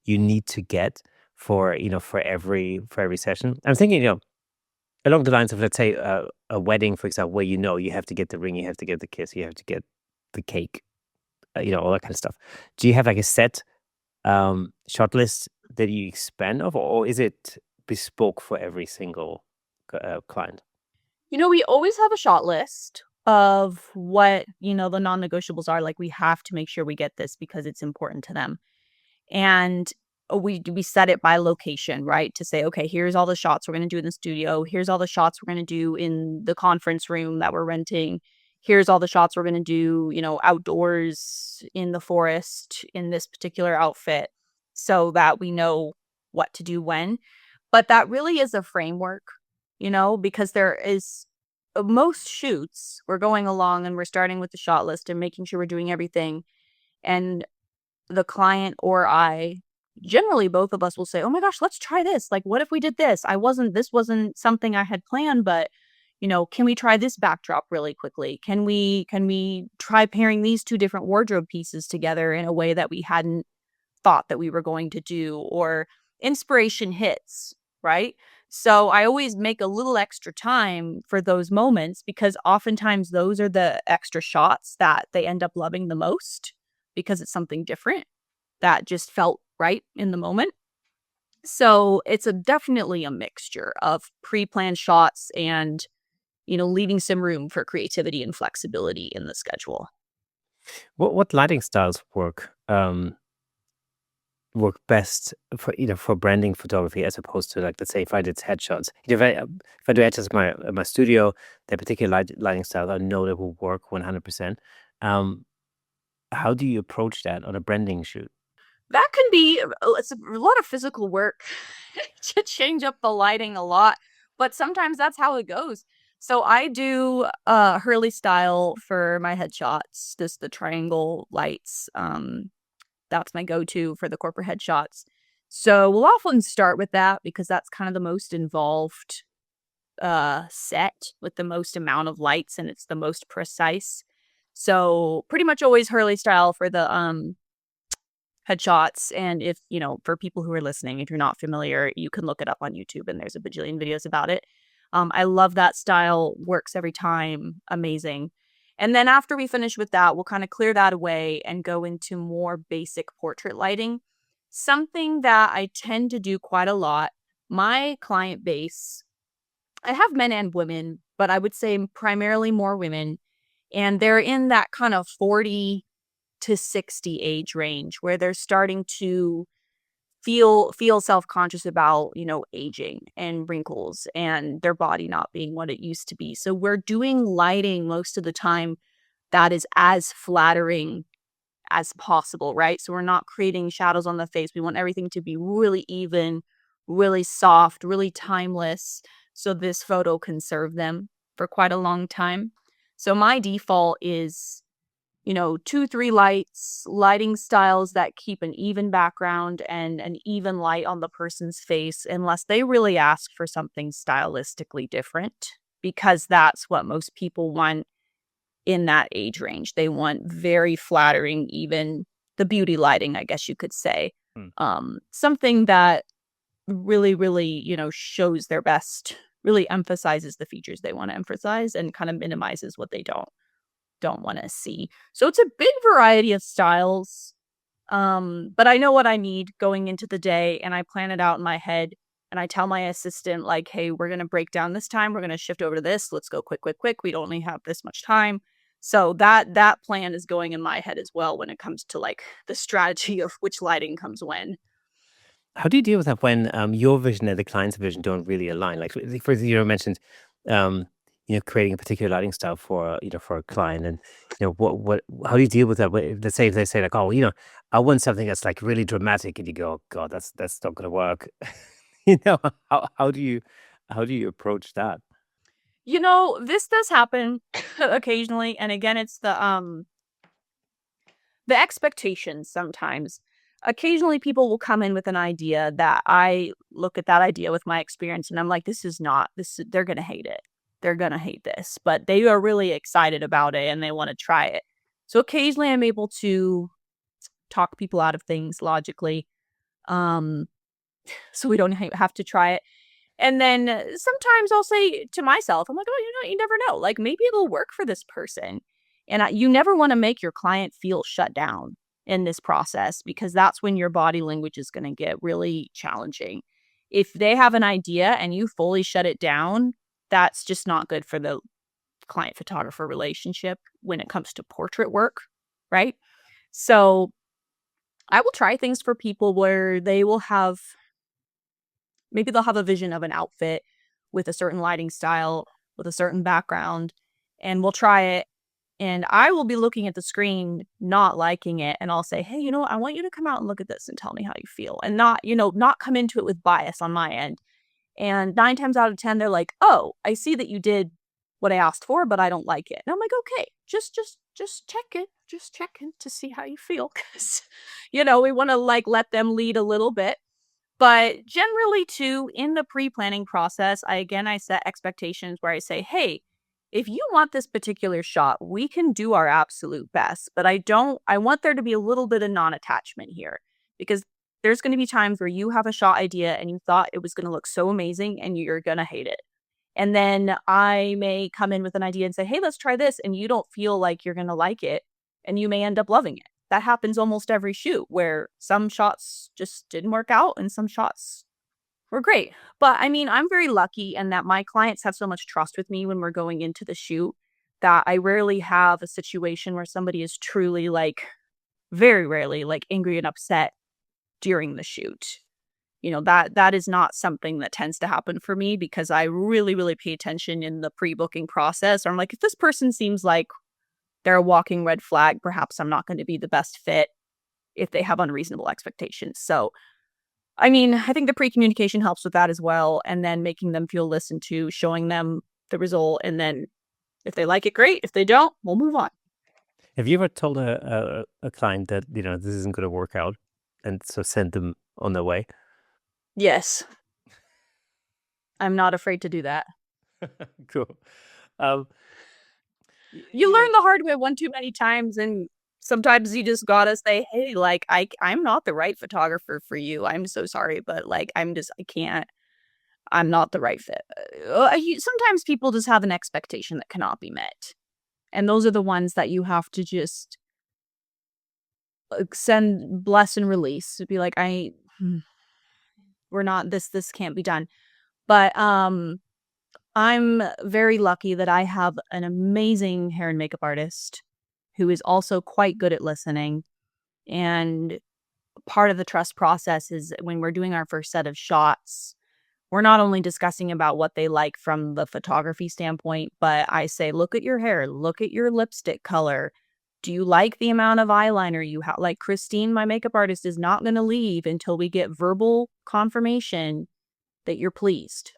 need to get for every session? I'm thinking, along the lines of, let's say, a wedding, for example, where you have to get the ring, you have to get the kiss, you have to get the cake, all that kind of stuff. Do you have like a set shot list that you expand of, or is it bespoke for every single client? We always have a shot list of what, the non-negotiables are. Like, we have to make sure we get this because it's important to them. And we set it by location, right? To say, okay, here's all the shots we're going to do in the studio. Here's all the shots we're going to do in the conference room that we're renting. Here's all the shots we're going to do, outdoors in the forest in this particular outfit, so that we know what to do when. But that really is a framework, because there is most shoots, we're going along and we're starting with the shot list and making sure we're doing everything. And the client or I, generally both of us, will say, "Oh my gosh, let's try this. Like, what if we did this? This wasn't something I had planned, but can we try this backdrop really quickly? Can we try pairing these two different wardrobe pieces together in a way that we hadn't thought that we were going to do?" Or inspiration hits, right? So I always make a little extra time for those moments, because oftentimes those are the extra shots that they end up loving the most, because it's something different that just felt right in the moment. So it's definitely a mixture of pre-planned shots and, leaving some room for creativity and flexibility in the schedule. What lighting styles work best for for branding photography, as opposed to, like, let's say, if I did headshots. If I do headshots in my studio, that particular lighting style I know that will work 100%. Um, how do you approach that on a branding shoot? That can be it's a lot of physical work to change up the lighting a lot, but sometimes that's how it goes. So I do Hurley style for my headshots, just the triangle lights. That's my go-to for the corporate headshots. So we'll often start with that because that's kind of the most involved set with the most amount of lights, and it's the most precise. So pretty much always Hurley style for the headshots. And if, for people who are listening, if you're not familiar, you can look it up on YouTube and there's a bajillion videos about it. I love that style, works every time, amazing. And then after we finish with that, we'll kind of clear that away and go into more basic portrait lighting. Something that I tend to do quite a lot. My client base, I have men and women, but I would say primarily more women. And they're in that kind of 40 to 60 age range, where they're starting to feel self-conscious about, aging and wrinkles and their body not being what it used to be. So we're doing lighting most of the time that is as flattering as possible, right? So we're not creating shadows on the face. We want everything to be really even, really soft, really timeless, so this photo can serve them for quite a long time. So my default is, 2, 3 lighting styles that keep an even background and an even light on the person's face, unless they really ask for something stylistically different, because that's what most people want in that age range. They want very flattering, even the beauty lighting, I guess you could say. Hmm. Something that really, really, shows their best, really emphasizes the features they want to emphasize and kind of minimizes what they don't want to see. So it's a big variety of styles. But I know what I need going into the day, and I plan it out in my head, and I tell my assistant, like, "Hey, we're going to break down this time. We're going to shift over to this. Let's go quick, quick, quick. We only have this much time." So that plan is going in my head as well when it comes to, like, the strategy of which lighting comes when. How do you deal with that when your vision and the client's vision don't really align? Like, for example, you mentioned, um, creating a particular lighting style for a client, and how do you deal with that? Let's say if they say, like, "Oh, I want something that's, like, really dramatic," and you go, "Oh God, that's not gonna work." you know, how do you approach that? This does happen occasionally, and again, it's the expectations sometimes. Occasionally, people will come in with an idea that I look at that idea with my experience and I'm like, this is not, they're going to hate it. They're going to hate this, but they are really excited about it and they want to try it. So occasionally I'm able to talk people out of things logically. Um, so we don't have to try it. And then sometimes I'll say to myself, I'm like, oh, you never know. Like maybe it'll work for this person. And you never want to make your client feel shut down in this process, because that's when your body language is going to get really challenging. If they have an idea and you fully shut it down, that's just not good for the client photographer relationship when it comes to portrait work, right? So I will try things for people where they will have, maybe they'll have a vision of an outfit with a certain lighting style, with a certain background, and we'll try it. And I will be looking at the screen, not liking it. And I'll say, hey, I want you to come out and look at this and tell me how you feel. And not come into it with bias on my end. And 9 times out of 10, they're like, oh, I see that you did what I asked for, but I don't like it. And I'm like, okay, just check it. Just check in to see how you feel. Cause, we want to like let them lead a little bit. But generally too, in the pre-planning process, I set expectations where I say, hey, if you want this particular shot, we can do our absolute best. But I want there to be a little bit of non-attachment here, because there's going to be times where you have a shot idea and you thought it was going to look so amazing and you're going to hate it. And then I may come in with an idea and say, hey, let's try this. And you don't feel like you're going to like it. And you may end up loving it. That happens almost every shoot, where some shots just didn't work out and some shots were great. But I mean, I'm very lucky in that my clients have so much trust with me when we're going into the shoot that I rarely have a situation where somebody is truly like, very rarely, like angry and upset during the shoot. That is not something that tends to happen for me, because I really, really pay attention in the pre-booking process. Or I'm like, if this person seems like they're a walking red flag, perhaps I'm not going to be the best fit if they have unreasonable expectations. So, I mean, I think the pre-communication helps with that as well. And then making them feel listened to, showing them the result. And then if they like it, great. If they don't, we'll move on. Have you ever told a client that, this isn't going to work out, and so send them on their way? Yes. I'm not afraid to do that. Cool. Um, You learn the hard way one too many times, and sometimes you just gotta say, hey, like, I'm not the right photographer for you. I'm so sorry, but like, I can't, I'm not the right fit. Sometimes people just have an expectation that cannot be met. And those are the ones that you have to just send, bless and release. To be like, we're not, this can't be done. But I'm very lucky that I have an amazing hair and makeup artist who is also quite good at listening. And part of the trust process is when we're doing our first set of shots, we're not only discussing about what they like from the photography standpoint, but I say, look at your hair, look at your lipstick color. Do you like the amount of eyeliner you have? Like Christine, my makeup artist, is not going to leave until we get verbal confirmation that you're pleased.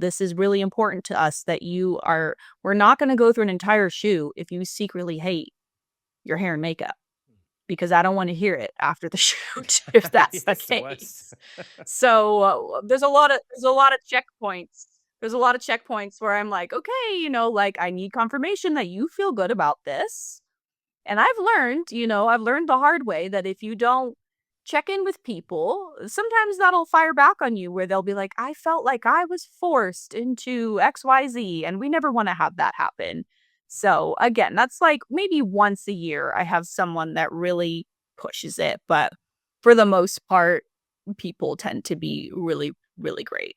This is really important to us, that we're not going to go through an entire shoot if you secretly hate your hair and makeup, because I don't want to hear it after the shoot if that's the case. So there's a lot of checkpoints. There's a lot of checkpoints where I'm like, okay, like I need confirmation that you feel good about this. And I've learned the hard way that if you don't check in with people, sometimes that'll fire back on you, where they'll be like, I felt like I was forced into XYZ, and we never want to have that happen. So again, that's like maybe once a year I have someone that really pushes it, but for the most part, people tend to be really, really great.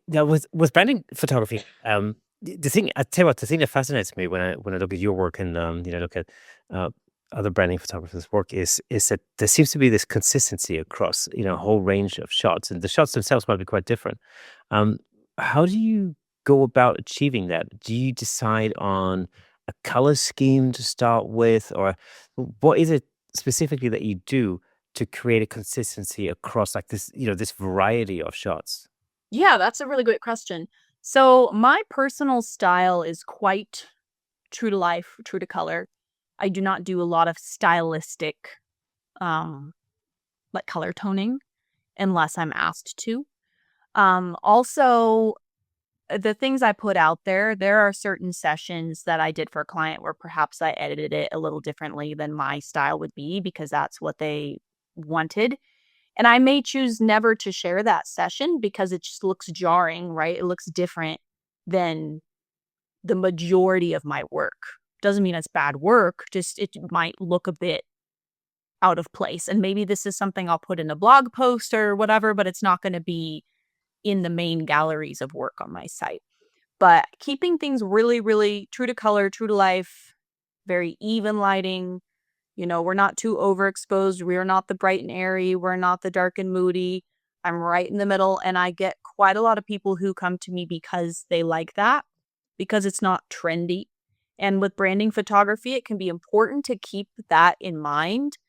That was branding photography. The thing I tell you what, the thing that fascinates me when I look at your work and look at uh, other branding photographers' work is that there seems to be this consistency across a whole range of shots, and the shots themselves might be quite different. Um, how do you go about achieving that? Do you decide on a color scheme to start with, or what is it specifically that you do to create a consistency across like this variety of shots? Yeah, that's a really great question. So my personal style is quite true to life, true to color. I do not do a lot of stylistic, um, like color toning unless I'm asked to. Also, the things I put out there are certain sessions that I did for a client where perhaps I edited it a little differently than my style would be, because that's what they wanted. And I may choose never to share that session because it just looks jarring, right? It looks different than the majority of my work. Doesn't mean it's bad work, just it might look a bit out of place. And maybe this is something I'll put in a blog post or whatever, but it's not going to be in the main galleries of work on my site. But keeping things really, really true to color, true to life, very even lighting. We're not too overexposed. We're not the bright and airy. We're not the dark and moody. I'm right in the middle. And I get quite a lot of people who come to me because they like that, because it's not trendy. And with branding photography, it can be important to keep that in mind.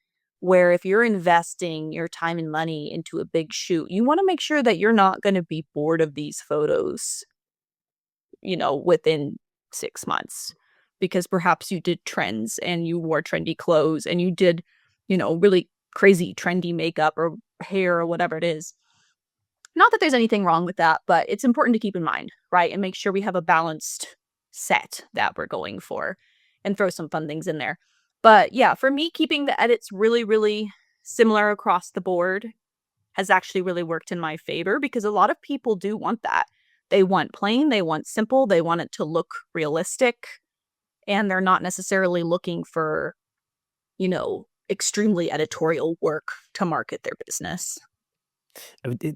Where if you're investing your time and money into a big shoot, you want to make sure that you're not going to be bored of these photos, within 6 months, because perhaps you did trends and you wore trendy clothes and you did, really crazy trendy makeup or hair or whatever it is. Not that there's anything wrong with that, but it's important to keep in mind, right? And make sure we have a balanced set that we're going for and throw some fun things in there. But yeah, for me, keeping the edits really, really similar across the board has actually really worked in my favor, because a lot of people do want that. They want plain, they want simple, they want it to look realistic, and they're not necessarily looking for, extremely editorial work to market their business.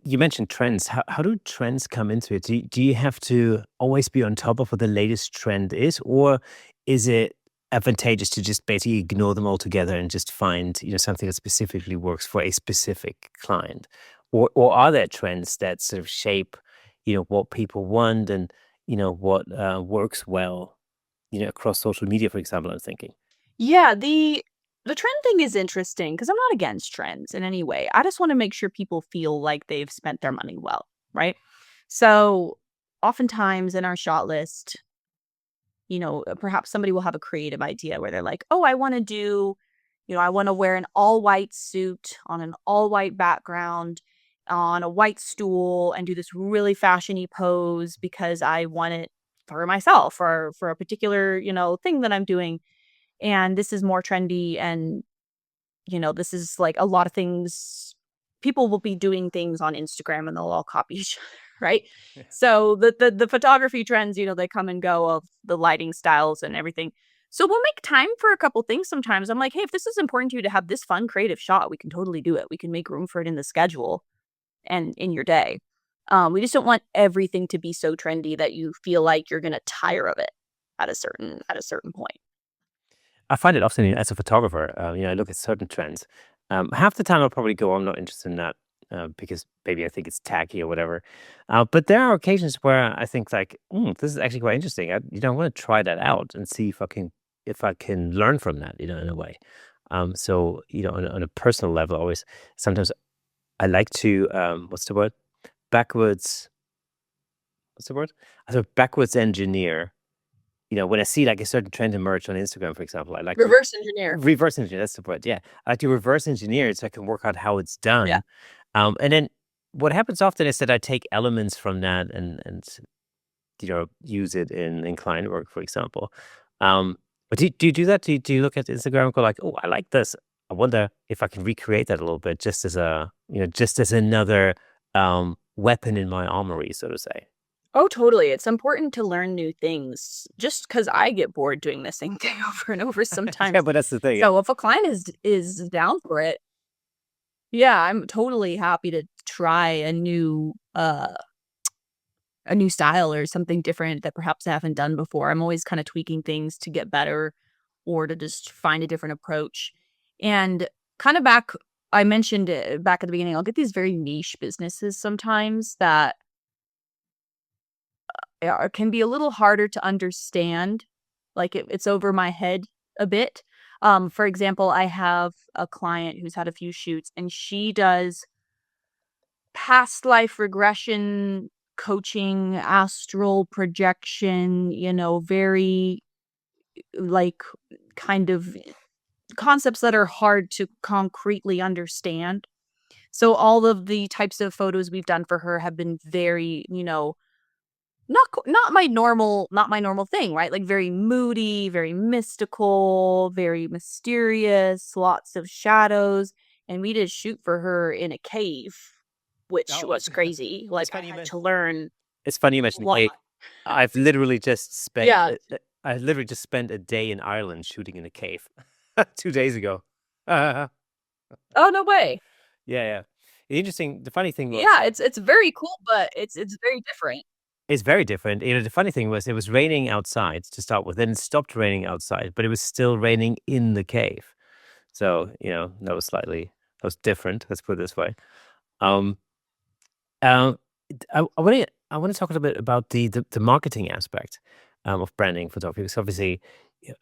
You mentioned trends. How do trends come into it? Do you have to always be on top of what the latest trend is, or is it advantageous to just basically ignore them altogether and just find something that specifically works for a specific client, or are there trends that sort of shape what people want and what works well across social media, for example? I'm thinking. Yeah, the trend thing is interesting because I'm not against trends in any way. I just want to make sure people feel like they've spent their money well, right? So oftentimes in our shot list, perhaps somebody will have a creative idea where they're like, oh, I want to do, I want to wear an all white suit on an all white background on a white stool and do this really fashiony pose because I want it for myself or for a particular, thing that I'm doing. And this is more trendy, and this is like a lot of things. People will be doing things on Instagram and they'll all copy each other, right? Yeah. So the photography trends, they come and go of the lighting styles and everything. So we'll make time for a couple things sometimes. I'm like, hey, if this is important to you to have this fun creative shot, we can totally do it. We can make room for it in the schedule and in your day. We just don't want everything to be so trendy that you feel like you're gonna tire of it at a certain point. I find it often as a photographer, I look at certain trends. Half the time I'll probably go, I'm not interested in that because maybe I think it's tacky or whatever. But there are occasions where I think like, this is actually quite interesting. I want to try that out and see if I can learn from that, in a way. So on a personal level, always sometimes I like to what's the word? Backwards. What's the word? I sort of backwards engineer. When I see like a certain trend emerge on Instagram, for example, I like to Reverse engineer. reverse engineer. That's the word. Yeah, I like to reverse engineer it so I can work out how it's Yeah. done. And then what happens often is that I take elements from that and use it in client work, for example. But do you do that? Do you look at Instagram and go like, oh, I like this. I wonder if I can recreate that a little bit, just as another weapon in my armory, so to say. Oh, totally. It's important to learn new things just because I get bored doing the same thing over and over Yeah, sometimes. but that's the thing. Yeah. So if a client is down for it, yeah, I'm totally happy to try a new style or something different that perhaps I haven't done before. I'm always kind of tweaking things to get better or to just find a different approach. And kind of I mentioned it back at the beginning, I'll get these very niche businesses sometimes that can be a little harder to understand. Like it's over my head a bit. For example, I have a client who's had a few shoots and she does past life regression coaching, astral projection, very like kind of concepts that are hard to concretely understand. So all of the types of photos we've done for her have been very, not my normal thing, right? Like very moody, very mystical, very mysterious, lots of shadows. and we did a shoot for her in a cave, which Oh, was crazy. Like, it's I funny you had mentioned. to learn It's funny you a mentioned lot. cave. I've literally just spent. Yeah. I literally just spent a day in Ireland shooting in a cave, 2 days ago. Yeah, Oh, no way. yeah. The funny thing was, Yeah, it's very cool, but it's very different. it's very different. The funny thing was, it was raining outside to start with, then it stopped raining outside, but it was still raining in the cave. So that was different. Let's put it this way. Um, Um, I want to talk a little bit about the marketing aspect of branding photography. Because obviously,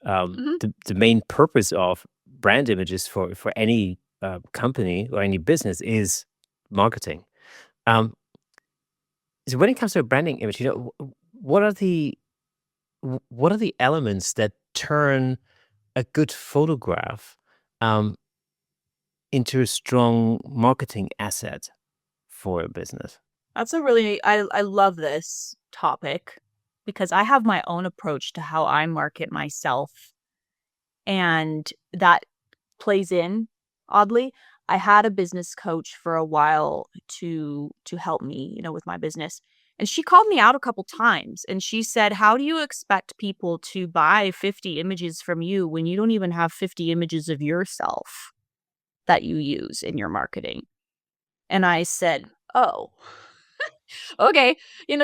Mhm. the main purpose of brand images for any company or any business is marketing. Um, so when it comes to a branding image, what are what are the elements that turn a good photograph um, into a strong marketing asset for a business? That's a really I love this topic because I have my own approach to how I market myself, and that plays in oddly. I had a business coach for a while to help me, with my business. And she called me out a couple times and she said, "How do you expect people to buy 50 images from you when you don't even have 50 images of yourself that you use in your marketing?" And I said, "Oh, okay."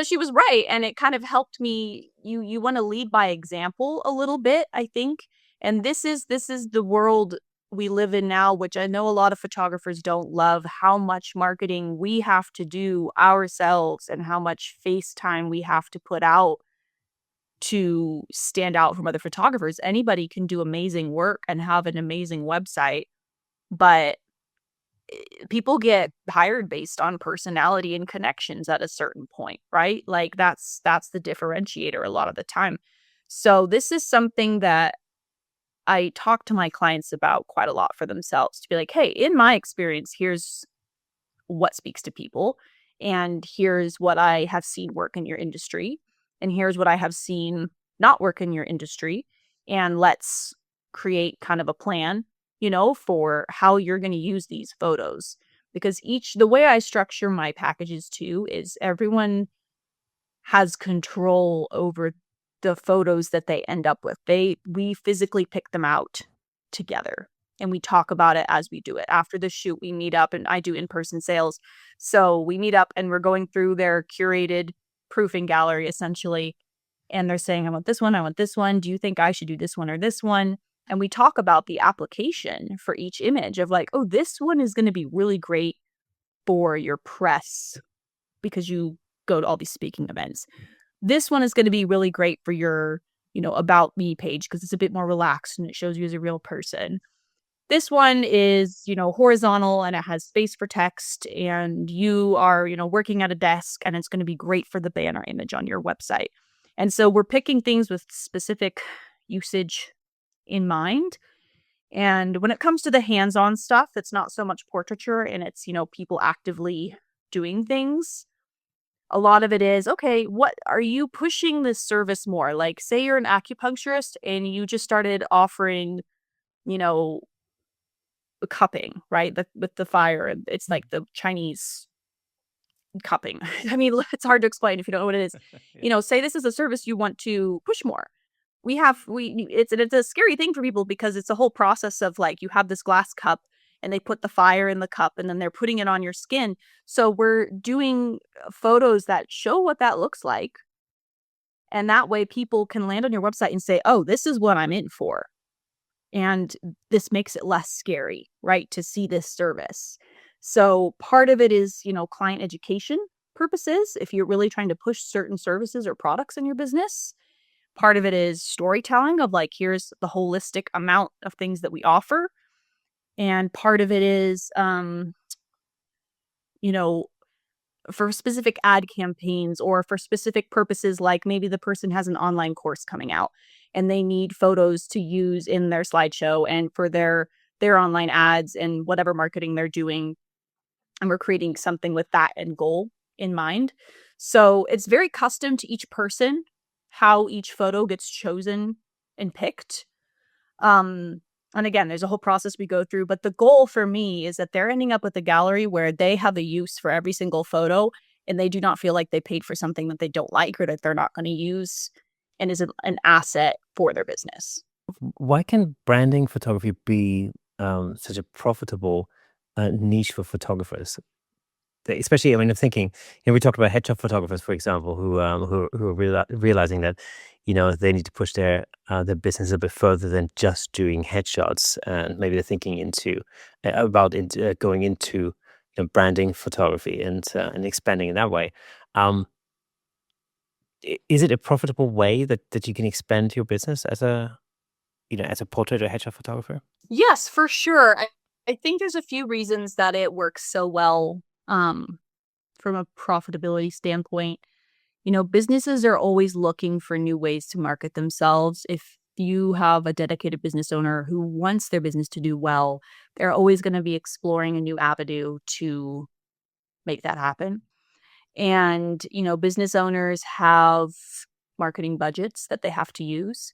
She was right, and it kind of helped me. You want to lead by example a little bit, I think. And this is the world we live in now, which I know a lot of photographers don't love, how much marketing we have to do ourselves and how much face time we have to put out to stand out from other photographers. Anybody can do amazing work and have an amazing website, but people get hired based on personality and connections at a certain point, right? Like that's the differentiator a lot of the time. So this is something that I talk to my clients about quite a lot for themselves to be like, "Hey, in my experience, here's what speaks to people, and here's what I have seen work in your industry, and here's what I have seen not work in your industry, and let's create kind of a plan, for how you're going to use these photos." Because the way I structure my packages too is everyone has control over the photos that they end up with. We physically pick them out together and we talk about it as we do it. After the shoot, we meet up and I do in-person sales. So we meet up and we're going through their curated proofing gallery essentially. And they're saying, "I want this one, I want this one. Do you think I should do this one or this one?" And we talk about the application for each image of like, "Oh, this one is going to be really great for your press because you go to all these speaking events. This one is gonna be really great for your, about me page because it's a bit more relaxed and it shows you as a real person. This one is, horizontal and it has space for text and you are, working at a desk and it's gonna be great for the banner image on your website." And so we're picking things with specific usage in mind. And when it comes to the hands-on stuff, it's not so much portraiture and it's, people actively doing things. A lot of it is, okay, what are you pushing this service more? Like, say you're an acupuncturist and you just started offering, you know, cupping, right? With the fire. And it's like the Chinese cupping. I mean, it's hard to explain if you don't know what it is. Yeah. Say this is a service you want to push more. It's a scary thing for people because it's a whole process of like you have this glass cup and they put the fire in the cup and then they're putting it on your skin. So we're doing photos that show what that looks like, and that way people can land on your website and say, "Oh, this is what I'm in for." And this makes it less scary, right, to see this service. So part of it is, client education purposes if you're really trying to push certain services or products in your business. Part of it is storytelling of like, here's the holistic amount of things that we offer. And part of it is, you know, for specific ad campaigns or for specific purposes, like maybe the person has an online course coming out and they need photos to use in their slideshow and for their online ads and whatever marketing they're doing. And we're creating something with that end goal in mind. So it's very custom to each person how each photo gets chosen and picked. Um, And again, there's a whole process we go through, but the goal for me is that they're ending up with a gallery where they have a use for every single photo and they do not feel like they paid for something that they don't like or that they're not going to use and is an asset for their business. Why can branding photography be such a profitable niche for photographers? Especially, I mean, I'm thinking, we talked about headshot photographers, for example, who are realizing that, they need to push their business a bit further than just doing headshots, and maybe they're thinking going into branding photography and expanding in that way. Um, is it a profitable way that you can expand your business as a portrait or headshot photographer? Yes, for sure. I think there's a few reasons that it works so well from a profitability standpoint. Businesses are always looking for new ways to market themselves. If you have a dedicated business owner who wants their business to do well, they're always going to be exploring a new avenue to make that happen. And, business owners have marketing budgets that they have to use,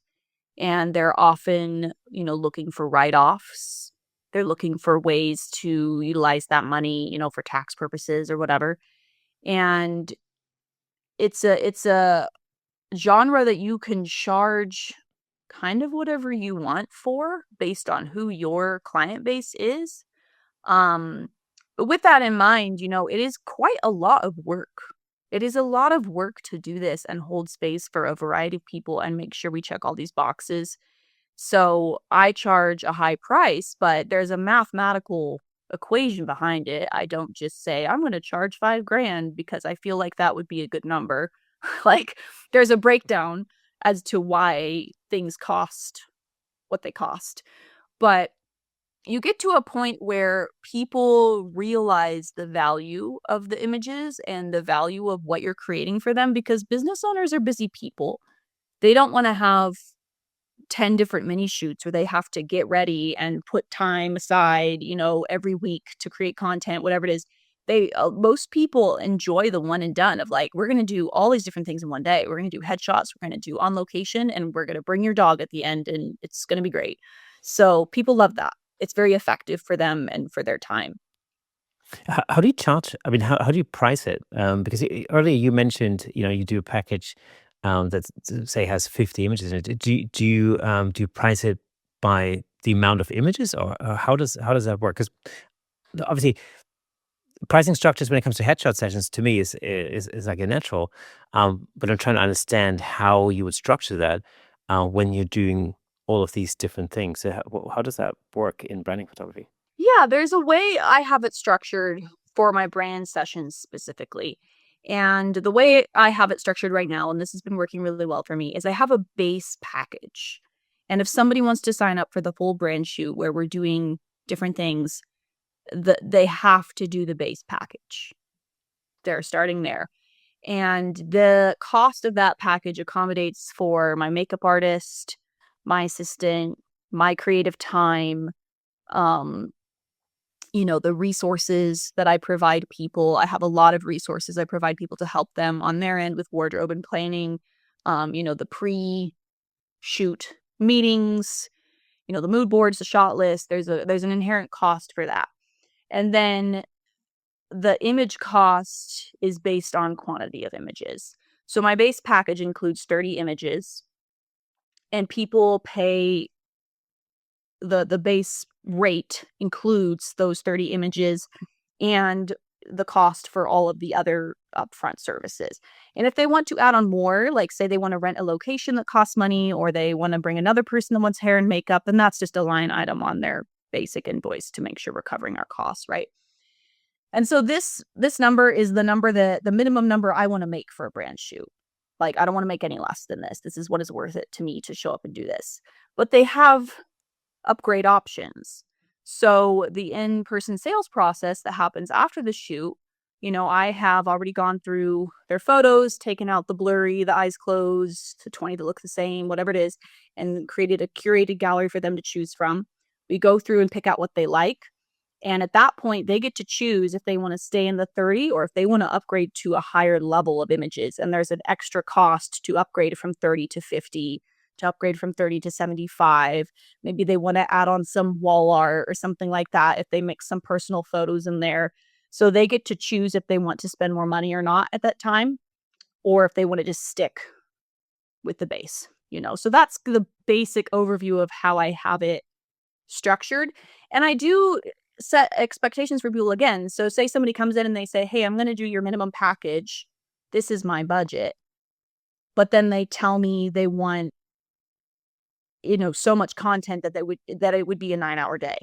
and they're often, looking for write-offs. They're looking for ways to utilize that money, for tax purposes or whatever. And it's a genre that you can charge kind of whatever you want for based on who your client base is. Um, but with that in mind, it is quite a lot of work. It is a lot of work to do this and hold space for a variety of people and make sure we check all these boxes. So I charge a high price, but there's a mathematical equation behind it. I don't just say, I'm going to charge 5 grand because I feel like that would be a good number. Like, there's a breakdown as to why things cost what they cost. But you get to a point where people realize the value of the images and the value of what you're creating for them, because business owners are busy people. They don't want to have 10 different mini shoots where they have to get ready and put time aside, every week to create content, whatever it is. Most people enjoy the one and done of like, we're going to do all these different things in one day. We're going to do headshots, we're going to do on location, and we're going to bring your dog at the end, and it's going to be great. So people love that. It's very effective for them and for their time. How do you charge? I mean, how do you price it? Because earlier you mentioned, you do a package that say has 50 images in it. Do you price it by the amount of images, or how does that work? Because obviously, pricing structures when it comes to headshot sessions to me is like a natural, but I'm trying to understand how you would structure that when you're doing all of these different things. So how does that work in branding photography? Yeah, there's a way I have it structured for my brand sessions specifically. And the way I have it structured right now, and this has been working really well for me, is I have a base package. And if somebody wants to sign up for the full brand shoot where we're doing different things, they have to do the base package. They're starting there. And the cost of that package accommodates for my makeup artist, my assistant, my creative time, um, the resources that I provide people. I have a lot of resources I provide people to help them on their end with wardrobe and planning, the pre-shoot meetings, the mood boards, the shot list. There's an inherent cost for that. And then the image cost is based on quantity of images. So my base package includes 30 images, and people pay the base rate includes those 30 images and the cost for all of the other upfront services. And if they want to add on more, like say they want to rent a location that costs money, or they want to bring another person that wants hair and makeup, then that's just a line item on their basic invoice to make sure we're covering our costs, right? And so this number is the minimum number I want to make for a brand shoot. Like, I don't want to make any less than this. This is what is worth it to me to show up and do this. But they have upgrade options. So the in-person sales process that happens after the shoot, I have already gone through their photos, taken out the blurry, the eyes closed, the 20 that look the same, whatever it is, and created a curated gallery for them to choose from. We go through and pick out what they like. And at that point, they get to choose if they want to stay in the 30 or if they want to upgrade to a higher level of images. And there's an extra cost to upgrade from 30 to 50 to upgrade from 30 to 75. Maybe they want to add on some wall art or something like that if they mix some personal photos in there. So they get to choose if they want to spend more money or not at that time, or if they want to just stick with the base, you know? So that's the basic overview of how I have it structured. And I do set expectations for people again. So say somebody comes in and they say, "Hey, I'm going to do your minimum package. This is my budget." But then they tell me they want, so much content that it would be a 9-hour day.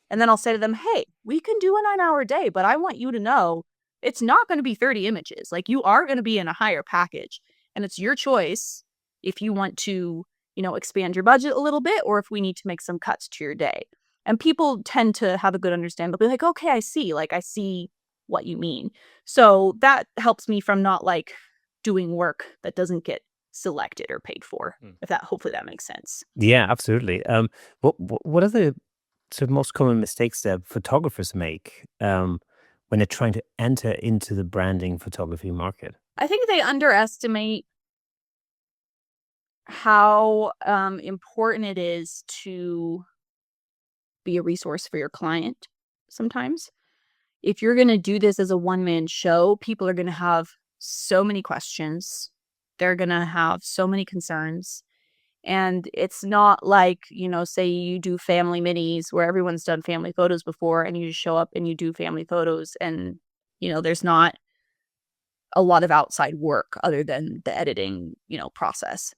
And then I'll say to them, "Hey, we can do a 9-hour day, but I want you to know it's not going to be 30 images. Like, you are going to be in a higher package, and it's your choice if you want to, expand your budget a little bit, or if we need to make some cuts to your day." And people tend to have a good understanding. They'll be like, "Okay, I see. Like, I see what you mean." So that helps me from not like doing work that doesn't get selected or paid for. If that hopefully that makes sense. Yeah, absolutely. What are the sort of most common mistakes that photographers make when they're trying to enter into the branding photography market? I think they underestimate how important it is to be a resource for your client sometimes. If you're going to do this as a one-man show, people are going to have so many questions. They're going to have so many concerns. And it's not like, say you do family minis where everyone's done family photos before and you just show up and you do family photos and, there's not a lot of outside work other than the editing, process.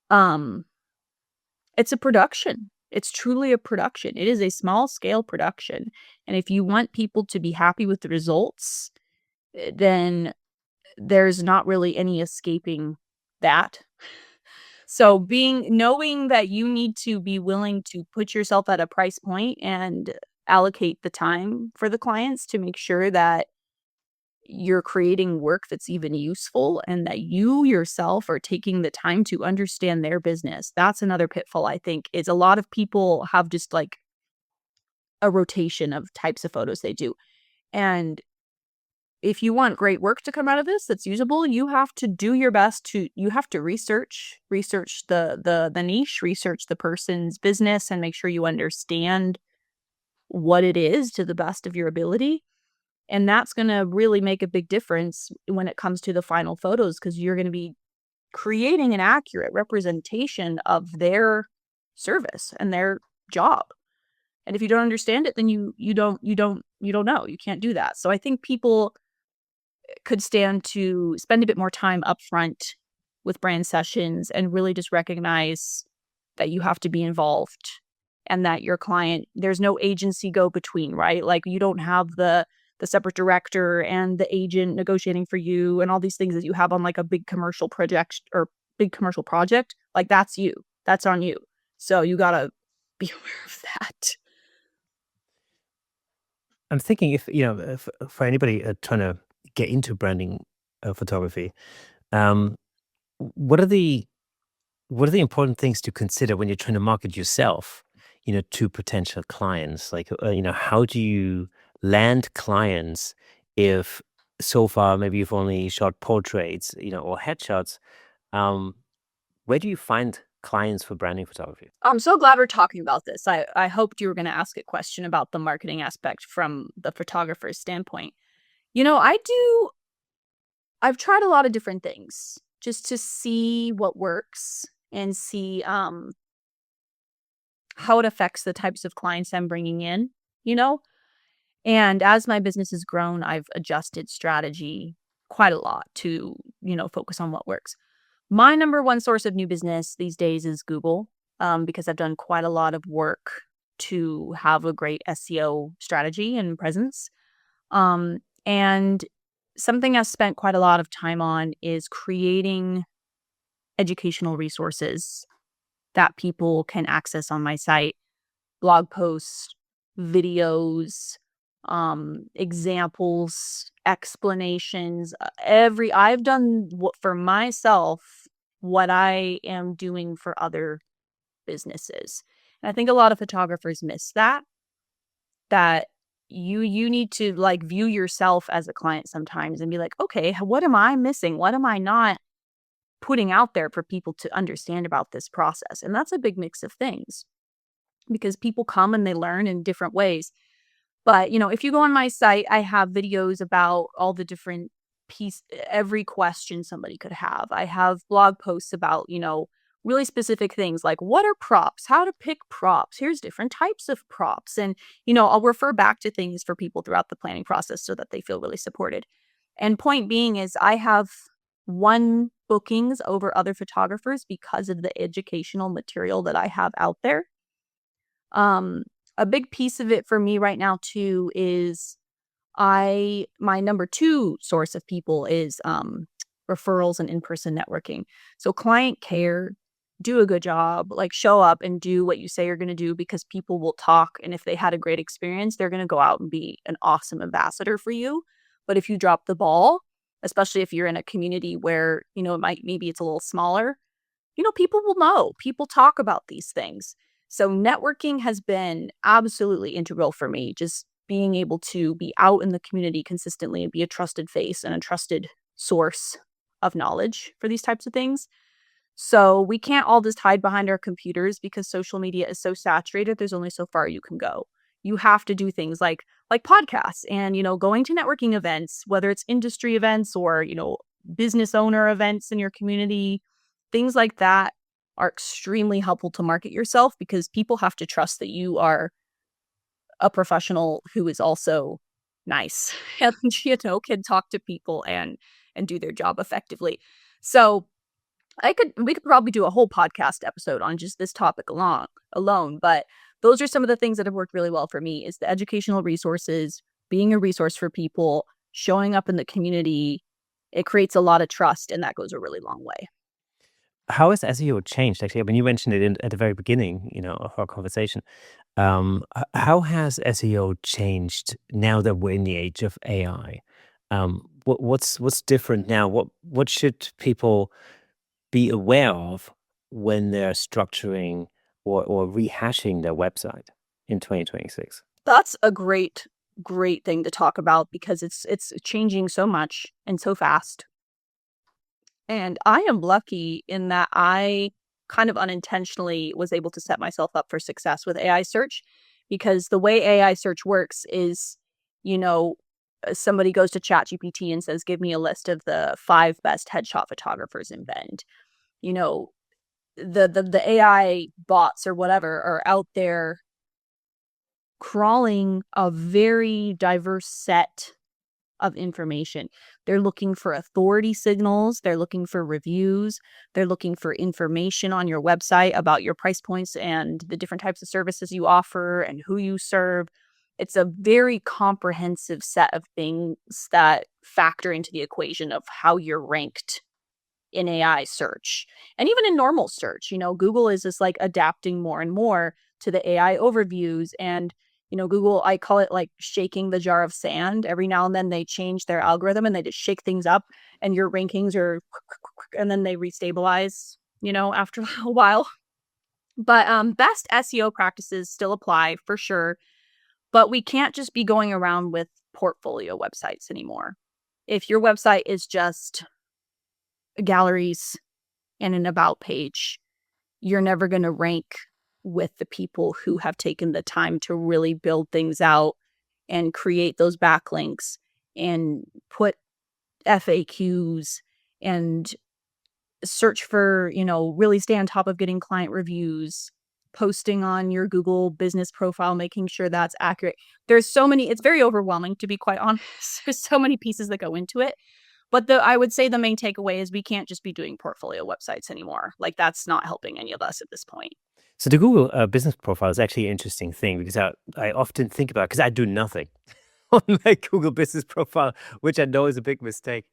Um, it's a production. It's truly a production. It is a small scale production. And if you want people to be happy with the results, then there's not really any escaping that. So knowing that you need to be willing to put yourself at a price point and allocate the time for the clients to make sure that you're creating work that's even useful and that you yourself are taking the time to understand their business. That's another pitfall, I think, is a lot of people have just like a rotation of types of photos they do. And if you want great work to come out of this that's usable, you have to do your best you have to research the niche, research the person's business, and make sure you understand what it is to the best of your ability. And that's going to really make a big difference when it comes to the final photos, because you're going to be creating an accurate representation of their service and their job. And if you don't understand it, then you don't know. You can't do that. So I think people could stand to spend a bit more time upfront with brand sessions and really just recognize that you have to be involved and that your client, there's no agency go between, right? Like, you don't have the separate director and the agent negotiating for you and all these things that you have on like a big commercial project or big commercial project. Like, that's you. That's on you. So you got to be aware of that. I'm thinking if for anybody trying to get into branding photography, um, what are the important things to consider when you're trying to market yourself, to potential clients? Like, how do you land clients if so far maybe you've only shot portraits, or headshots? Um, where do you find clients for branding photography? I'm so glad we're talking about this. I hoped you were going to ask a question about the marketing aspect from the photographer's standpoint. I've tried a lot of different things just to see what works and see how it affects the types of clients I'm bringing in, you know? And as my business has grown, I've adjusted strategy quite a lot to, focus on what works. My number one source of new business these days is Google, because I've done quite a lot of work to have a great SEO strategy and presence. And something I've spent quite a lot of time on is creating educational resources that people can access on my site, blog posts, videos, examples, explanations. I've done for myself what I am doing for other businesses. And I think a lot of photographers miss that you need to like view yourself as a client sometimes and be like, okay, what am I missing? What am I not putting out there for people to understand about this process. And that's a big mix of things because people come and they learn in different ways. But, if you go on my site, I have videos about all the different every question somebody could have. I have blog posts about, really specific things like what are props, how to pick props. Here's different types of props. And, I'll refer back to things for people throughout the planning process so that they feel really supported. And point being is I have won bookings over other photographers because of the educational material that I have out there. A big piece of it for me right now too is my number 2 source of people is referrals and in-person networking. So client care, do a good job, like show up and do what you say you're going to do because people will talk. And if they had a great experience, they're going to go out and be an awesome ambassador for you. But if you drop the ball, especially if you're in a community where, maybe it's a little smaller, people will know. People talk about these things. So networking has been absolutely integral for me. Just being able to be out in the community consistently and be a trusted face and a trusted source of knowledge for these types of things. So we can't all just hide behind our computers because social media is so saturated. There's only so far you can go. You have to do things like podcasts and, going to networking events, whether it's industry events or, business owner events in your community. Things like that are extremely helpful to market yourself because people have to trust that you are a professional who is also nice and, can talk to people and do their job effectively. So we could probably do a whole podcast episode on just this topic alone, but those are some of the things that have worked really well for me is the educational resources, being a resource for people, showing up in the community. It creates a lot of trust and that goes a really long way. How has SEO changed? Actually, I mean, you mentioned it at the very beginning, of our conversation. How has SEO changed now that we're in the age of AI? What's different now? What should people be aware of when they're structuring or rehashing their website in 2026? That's a great thing to talk about because it's changing so much and so fast. And I am lucky in that I kind of unintentionally was able to set myself up for success with AI search because the way AI search works is, somebody goes to ChatGPT and says, give me a list of the 5 best headshot photographers in Bend. The AI bots or whatever are out there crawling a very diverse set of information. They're looking for authority signals, they're looking for reviews, they're looking for information on your website about your price points and the different types of services you offer and who you serve. It's a very comprehensive set of things that factor into the equation of how you're ranked in AI search. And even in normal search, Google is just adapting more and more to the AI overviews and Google, I call it like shaking the jar of sand. Every now and then they change their algorithm and they just shake things up and your rankings are, and then they restabilize, after a while. But best SEO practices still apply for sure. But we can't just be going around with portfolio websites anymore. If your website is just galleries and an about page, you're never going to rank with the people who have taken the time to really build things out and create those backlinks and put FAQs and search for, really stay on top of getting client reviews, posting on your Google business profile, making sure that's accurate. It's very overwhelming, to be quite honest. There's so many pieces that go into it. But I would say the main takeaway is we can't just be doing portfolio websites anymore. That's not helping any of us at this point. So the Google business profile is actually an interesting thing because I often think about because I do nothing on my Google business profile, which I know is a big mistake.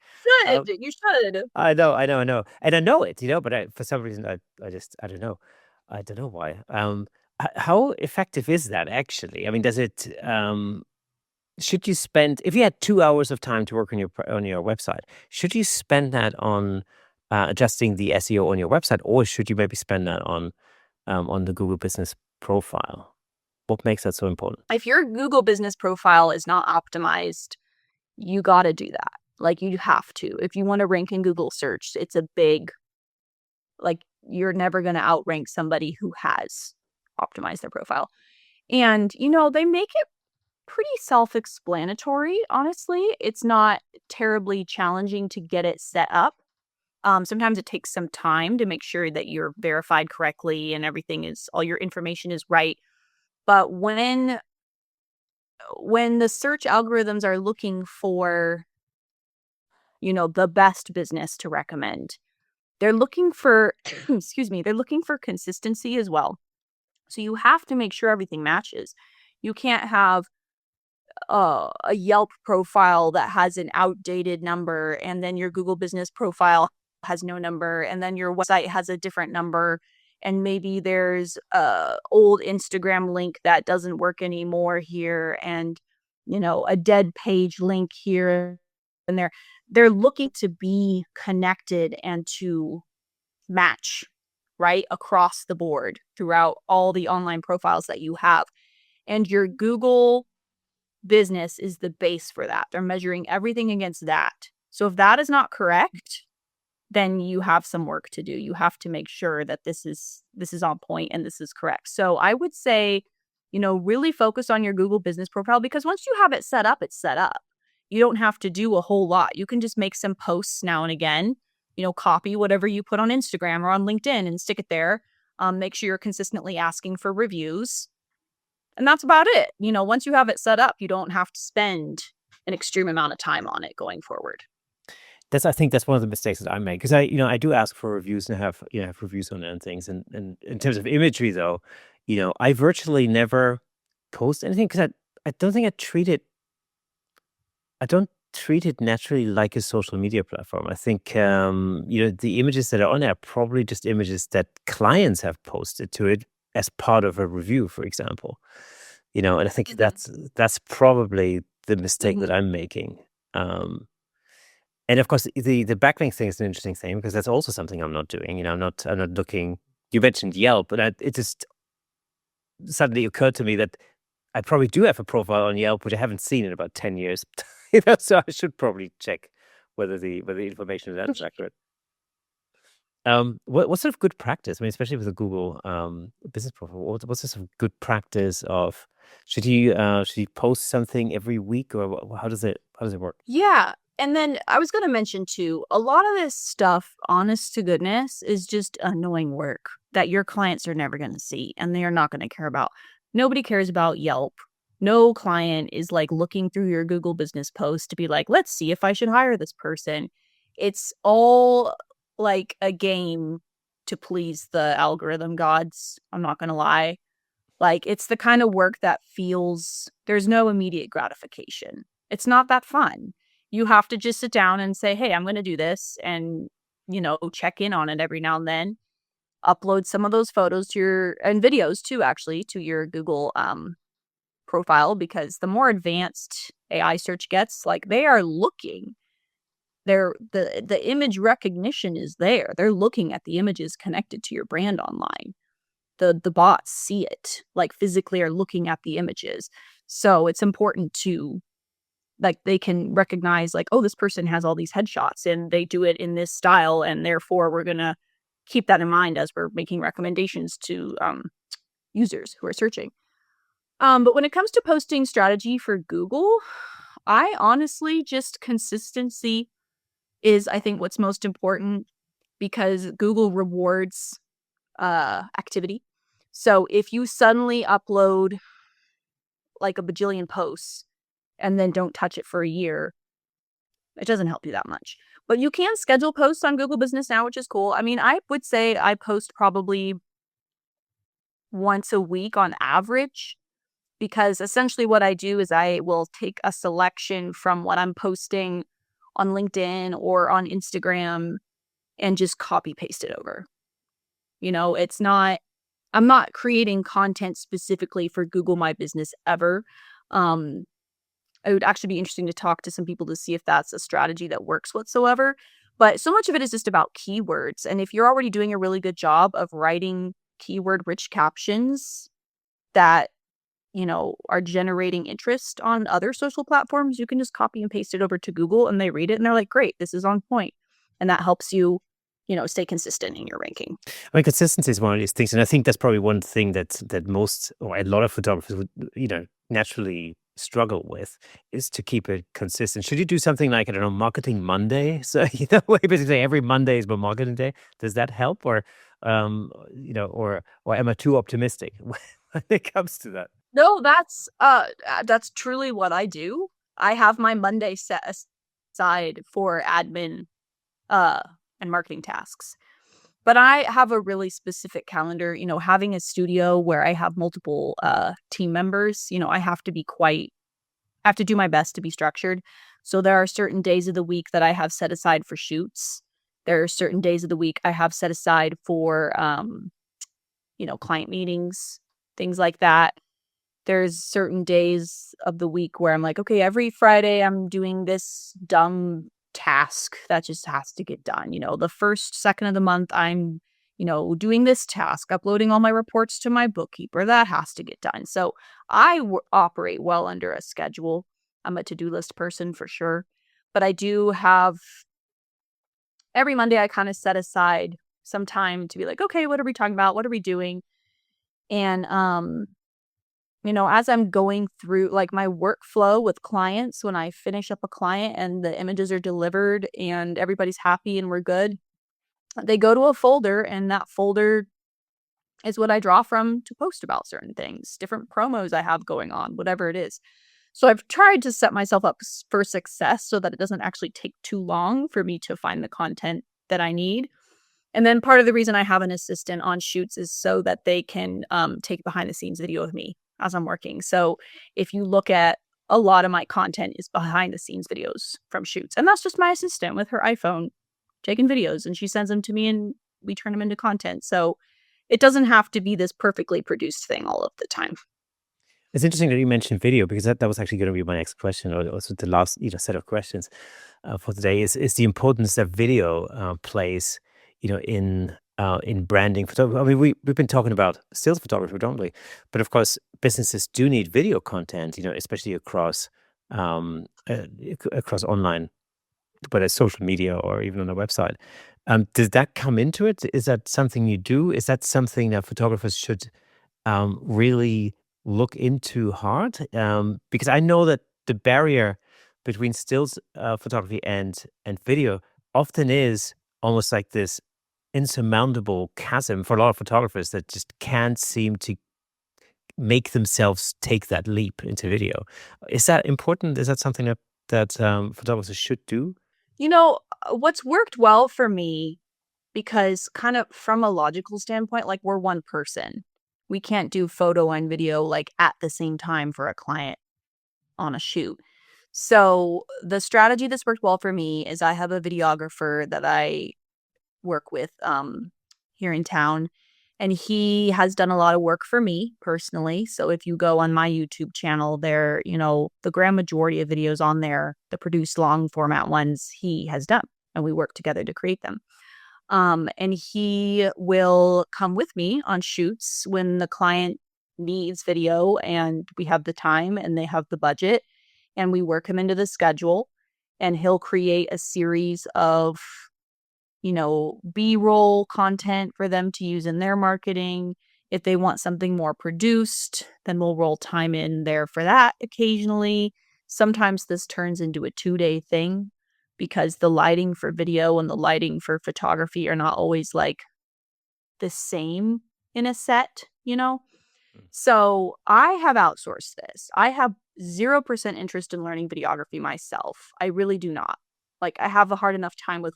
You should. I know, and I know it, but for some reason I don't know, I don't know why. How effective is that actually? I mean, does it? Should you spend if you had 2 hours of time to work on your website? Should you spend that on adjusting the SEO on your website, or should you maybe spend that on the Google business profile? What makes that so important? If your Google business profile is not optimized, you got to do that. You have to. If you want to rank in Google search, it's a big Like, you're never going to outrank somebody who has optimized their profile. And, they make it pretty self-explanatory, honestly. It's not terribly challenging to get it set up. Sometimes it takes some time to make sure that you're verified correctly and all your information is right. But when the search algorithms are looking for, the best business to recommend, they're looking for, excuse me, they're looking for consistency as well. So you have to make sure everything matches. You can't have a Yelp profile that has an outdated number, and then your Google Business profile has no number, and then your website has a different number, and maybe there's a old Instagram link that doesn't work anymore here, and a dead page link here and there. They're looking to be connected and to match right across the board throughout all the online profiles that you have. And your Google Business is the base for that. They're measuring everything against that. So if that is not correct, then you have some work to do. You have to make sure that this is on point and this is correct. So I would say, really focus on your Google Business profile, because once you have it set up, it's set up. You don't have to do a whole lot. You can just make some posts now and again, copy whatever you put on Instagram or on LinkedIn and stick it there. Make sure you're consistently asking for reviews. And that's about it. Once you have it set up, you don't have to spend an extreme amount of time on it going forward. I think that's one of the mistakes that I make, because I do ask for reviews and have reviews on it and things. And in terms of imagery, though, I virtually never post anything, because I don't think I don't treat it naturally like a social media platform. I think the images that are on there are probably just images that clients have posted to it as part of a review, for example. And I think that's probably the mistake that I'm making. And of course, the backlink thing is an interesting thing, because that's also something I'm not doing. I'm not looking. You mentioned Yelp, but it just suddenly occurred to me that I probably do have a profile on Yelp, which I haven't seen in about 10 years. So I should probably check whether the information is accurate. What's sort of good practice? I mean, especially with a Google business profile, what's the sort of good practice of, should you post something every week, or how does it work? Yeah. And then I was going to mention too, a lot of this stuff, honest to goodness, is just annoying work that your clients are never going to see and they are not going to care about. Nobody cares about Yelp. No client is like looking through your Google Business post to be like, let's see if I should hire this person. It's all like a game to please the algorithm gods. I'm not going to lie. Like, it's the kind of work that there's no immediate gratification. It's not that fun. You have to just sit down and say, hey, I'm going to do this, and, check in on it every now and then. Upload some of those photos and videos too, actually, to your Google profile, because the more advanced AI search gets, like, they are looking. The image recognition is there. They're looking at the images connected to your brand online. The bots see it, like, physically are looking at the images. So it's important to, like, they can recognize, like, oh, this person has all these headshots and they do it in this style, and therefore we're going to keep that in mind as we're making recommendations to users who are searching. But when it comes to posting strategy for Google, I honestly just consistency is, I think, what's most important, because Google rewards activity. So if you suddenly upload like a bajillion posts and then don't touch it for a year, it doesn't help you that much. But you can schedule posts on Google Business now, which is cool. I mean, I would say I post probably once a week on average, because essentially what I do is I will take a selection from what I'm posting on LinkedIn or on Instagram and just copy paste it over. I'm not creating content specifically for Google My Business ever. It would actually be interesting to talk to some people to see if that's a strategy that works whatsoever. But so much of it is just about keywords. And if you're already doing a really good job of writing keyword-rich captions that, are generating interest on other social platforms, you can just copy and paste it over to Google and they read it and they're like, great, this is on point. And that helps you stay consistent in your ranking. I mean, consistency is one of these things, and I think that's probably one thing that most or a lot of photographers would, naturally struggle with is to keep it consistent. Should you do something like, I don't know, Marketing Monday? So, where you basically say every Monday is my marketing day. Does that help, or or am I too optimistic when it comes to that? No, that's truly what I do. I have my Monday set aside for admin uh and marketing tasks. But I have a really specific calendar, having a studio where I have multiple team members, I have to do my best to be structured. So there are certain days of the week that I have set aside for shoots. There are certain days of the week I have set aside for client meetings, things like that. There's certain days of the week where I'm like, okay, every Friday I'm doing this dumb task that just has to get done. The first, second of the month, I'm, doing this task, uploading all my reports to my bookkeeper. That has to get done. So I operate well under a schedule. I'm a to-do list person for sure. But I do have every Monday, I kind of set aside some time to be like, okay, what are we talking about? What are we doing? And as I'm going through like my workflow with clients, when I finish up a client and the images are delivered and everybody's happy and we're good, they go to a folder, and that folder is what I draw from to post about certain things, different promos I have going on, whatever it is. So I've tried to set myself up for success so that it doesn't actually take too long for me to find the content that I need. And then part of the reason I have an assistant on shoots is so that they can take behind the scenes video of me as I'm working. So if you look at a lot of my content is behind the scenes videos from shoots. And that's just my assistant with her iPhone taking videos, and she sends them to me and we turn them into content. So it doesn't have to be this perfectly produced thing all of the time. It's interesting that you mentioned video because that was actually going to be my next question, or also the last set of questions for today is the importance that video plays, in branding photography. I mean, we've been talking about sales photography predominantly, but of course, businesses do need video content, especially across online, whether it's social media or even on a website. Does that come into it? Is that something you do? Is that something that photographers should really look into hard? Because I know that the barrier between stills photography and video often is almost like this insurmountable chasm for a lot of photographers that just can't seem to make themselves take that leap into video. Is that important? Is that something that photographers should do? What's worked well for me, because kind of from a logical standpoint, like we're one person. We can't do photo and video like at the same time for a client on a shoot. So the strategy that's worked well for me is I have a videographer that I work with here in town, and he has done a lot of work for me personally. So if you go on my YouTube channel there, the grand majority of videos on there, the produced long format ones, he has done, and we work together to create them. And he will come with me on shoots when the client needs video and we have the time and they have the budget, and we work him into the schedule, and he'll create a series of B-roll content for them to use in their marketing. If they want something more produced, then we'll roll time in there for that occasionally. Sometimes this turns into a 2-day thing because the lighting for video and the lighting for photography are not always like the same in a set. So I have outsourced this. I have 0% interest in learning videography myself. I really do not. Like, I have a hard enough time with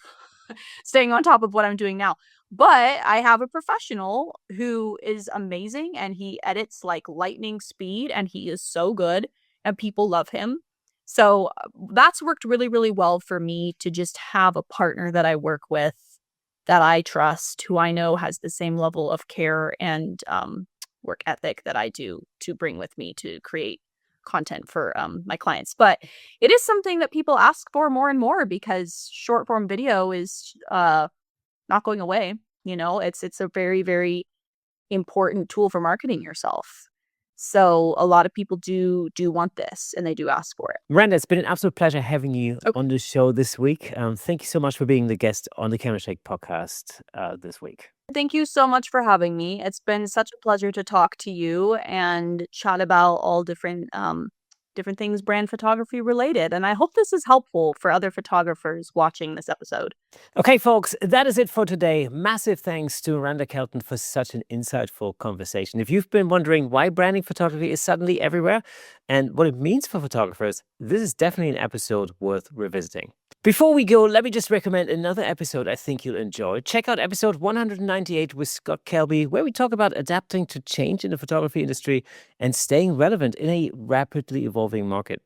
staying on top of what I'm doing now. But I have a professional who is amazing, and he edits like lightning speed, and he is so good and people love him. So that's worked really, really well for me to just have a partner that I work with that I trust, who I know has the same level of care and work ethic that I do to bring with me to create content for my clients. But it is something that people ask for more and more because short form video is not going away. It's a very, very important tool for marketing yourself. So a lot of people do want this, and they do ask for it. Miranda, it's been an absolute pleasure having you Okay. on the show this week. Thank you so much for being the guest on the Camera Shake podcast this week. Thank you so much for having me. It's been such a pleasure to talk to you and chat about all different things brand photography related. And I hope this is helpful for other photographers watching this episode. Okay, folks, that is it for today. Massive thanks to Miranda Kelton for such an insightful conversation. If you've been wondering why branding photography is suddenly everywhere and what it means for photographers, this is definitely an episode worth revisiting. Before we go, let me just recommend another episode I think you'll enjoy. Check out episode 198 with Scott Kelby, where we talk about adapting to change in the photography industry and staying relevant in a rapidly evolving market.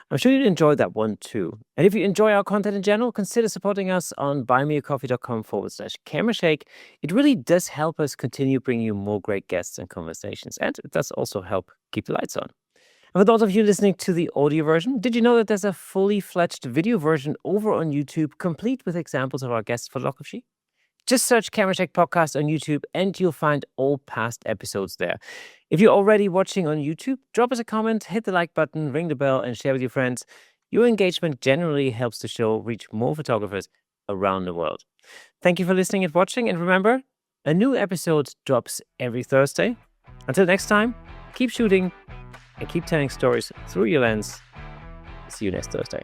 I'm sure you'd enjoy that one too. And if you enjoy our content in general, consider supporting us on buymeacoffee.com/camerashake. It really does help us continue bringing you more great guests and conversations. And it does also help keep the lights on. And for those of you listening to the audio version, did you know that there's a fully fledged video version over on YouTube, complete with examples of our guest photography? Just search Camera Shake Podcast on YouTube and you'll find all past episodes there. If you're already watching on YouTube, drop us a comment, hit the like button, ring the bell, and share with your friends. Your engagement generally helps the show reach more photographers around the world. Thank you for listening and watching, and remember, a new episode drops every Thursday. Until next time, keep shooting and keep telling stories through your lens. See you next Thursday.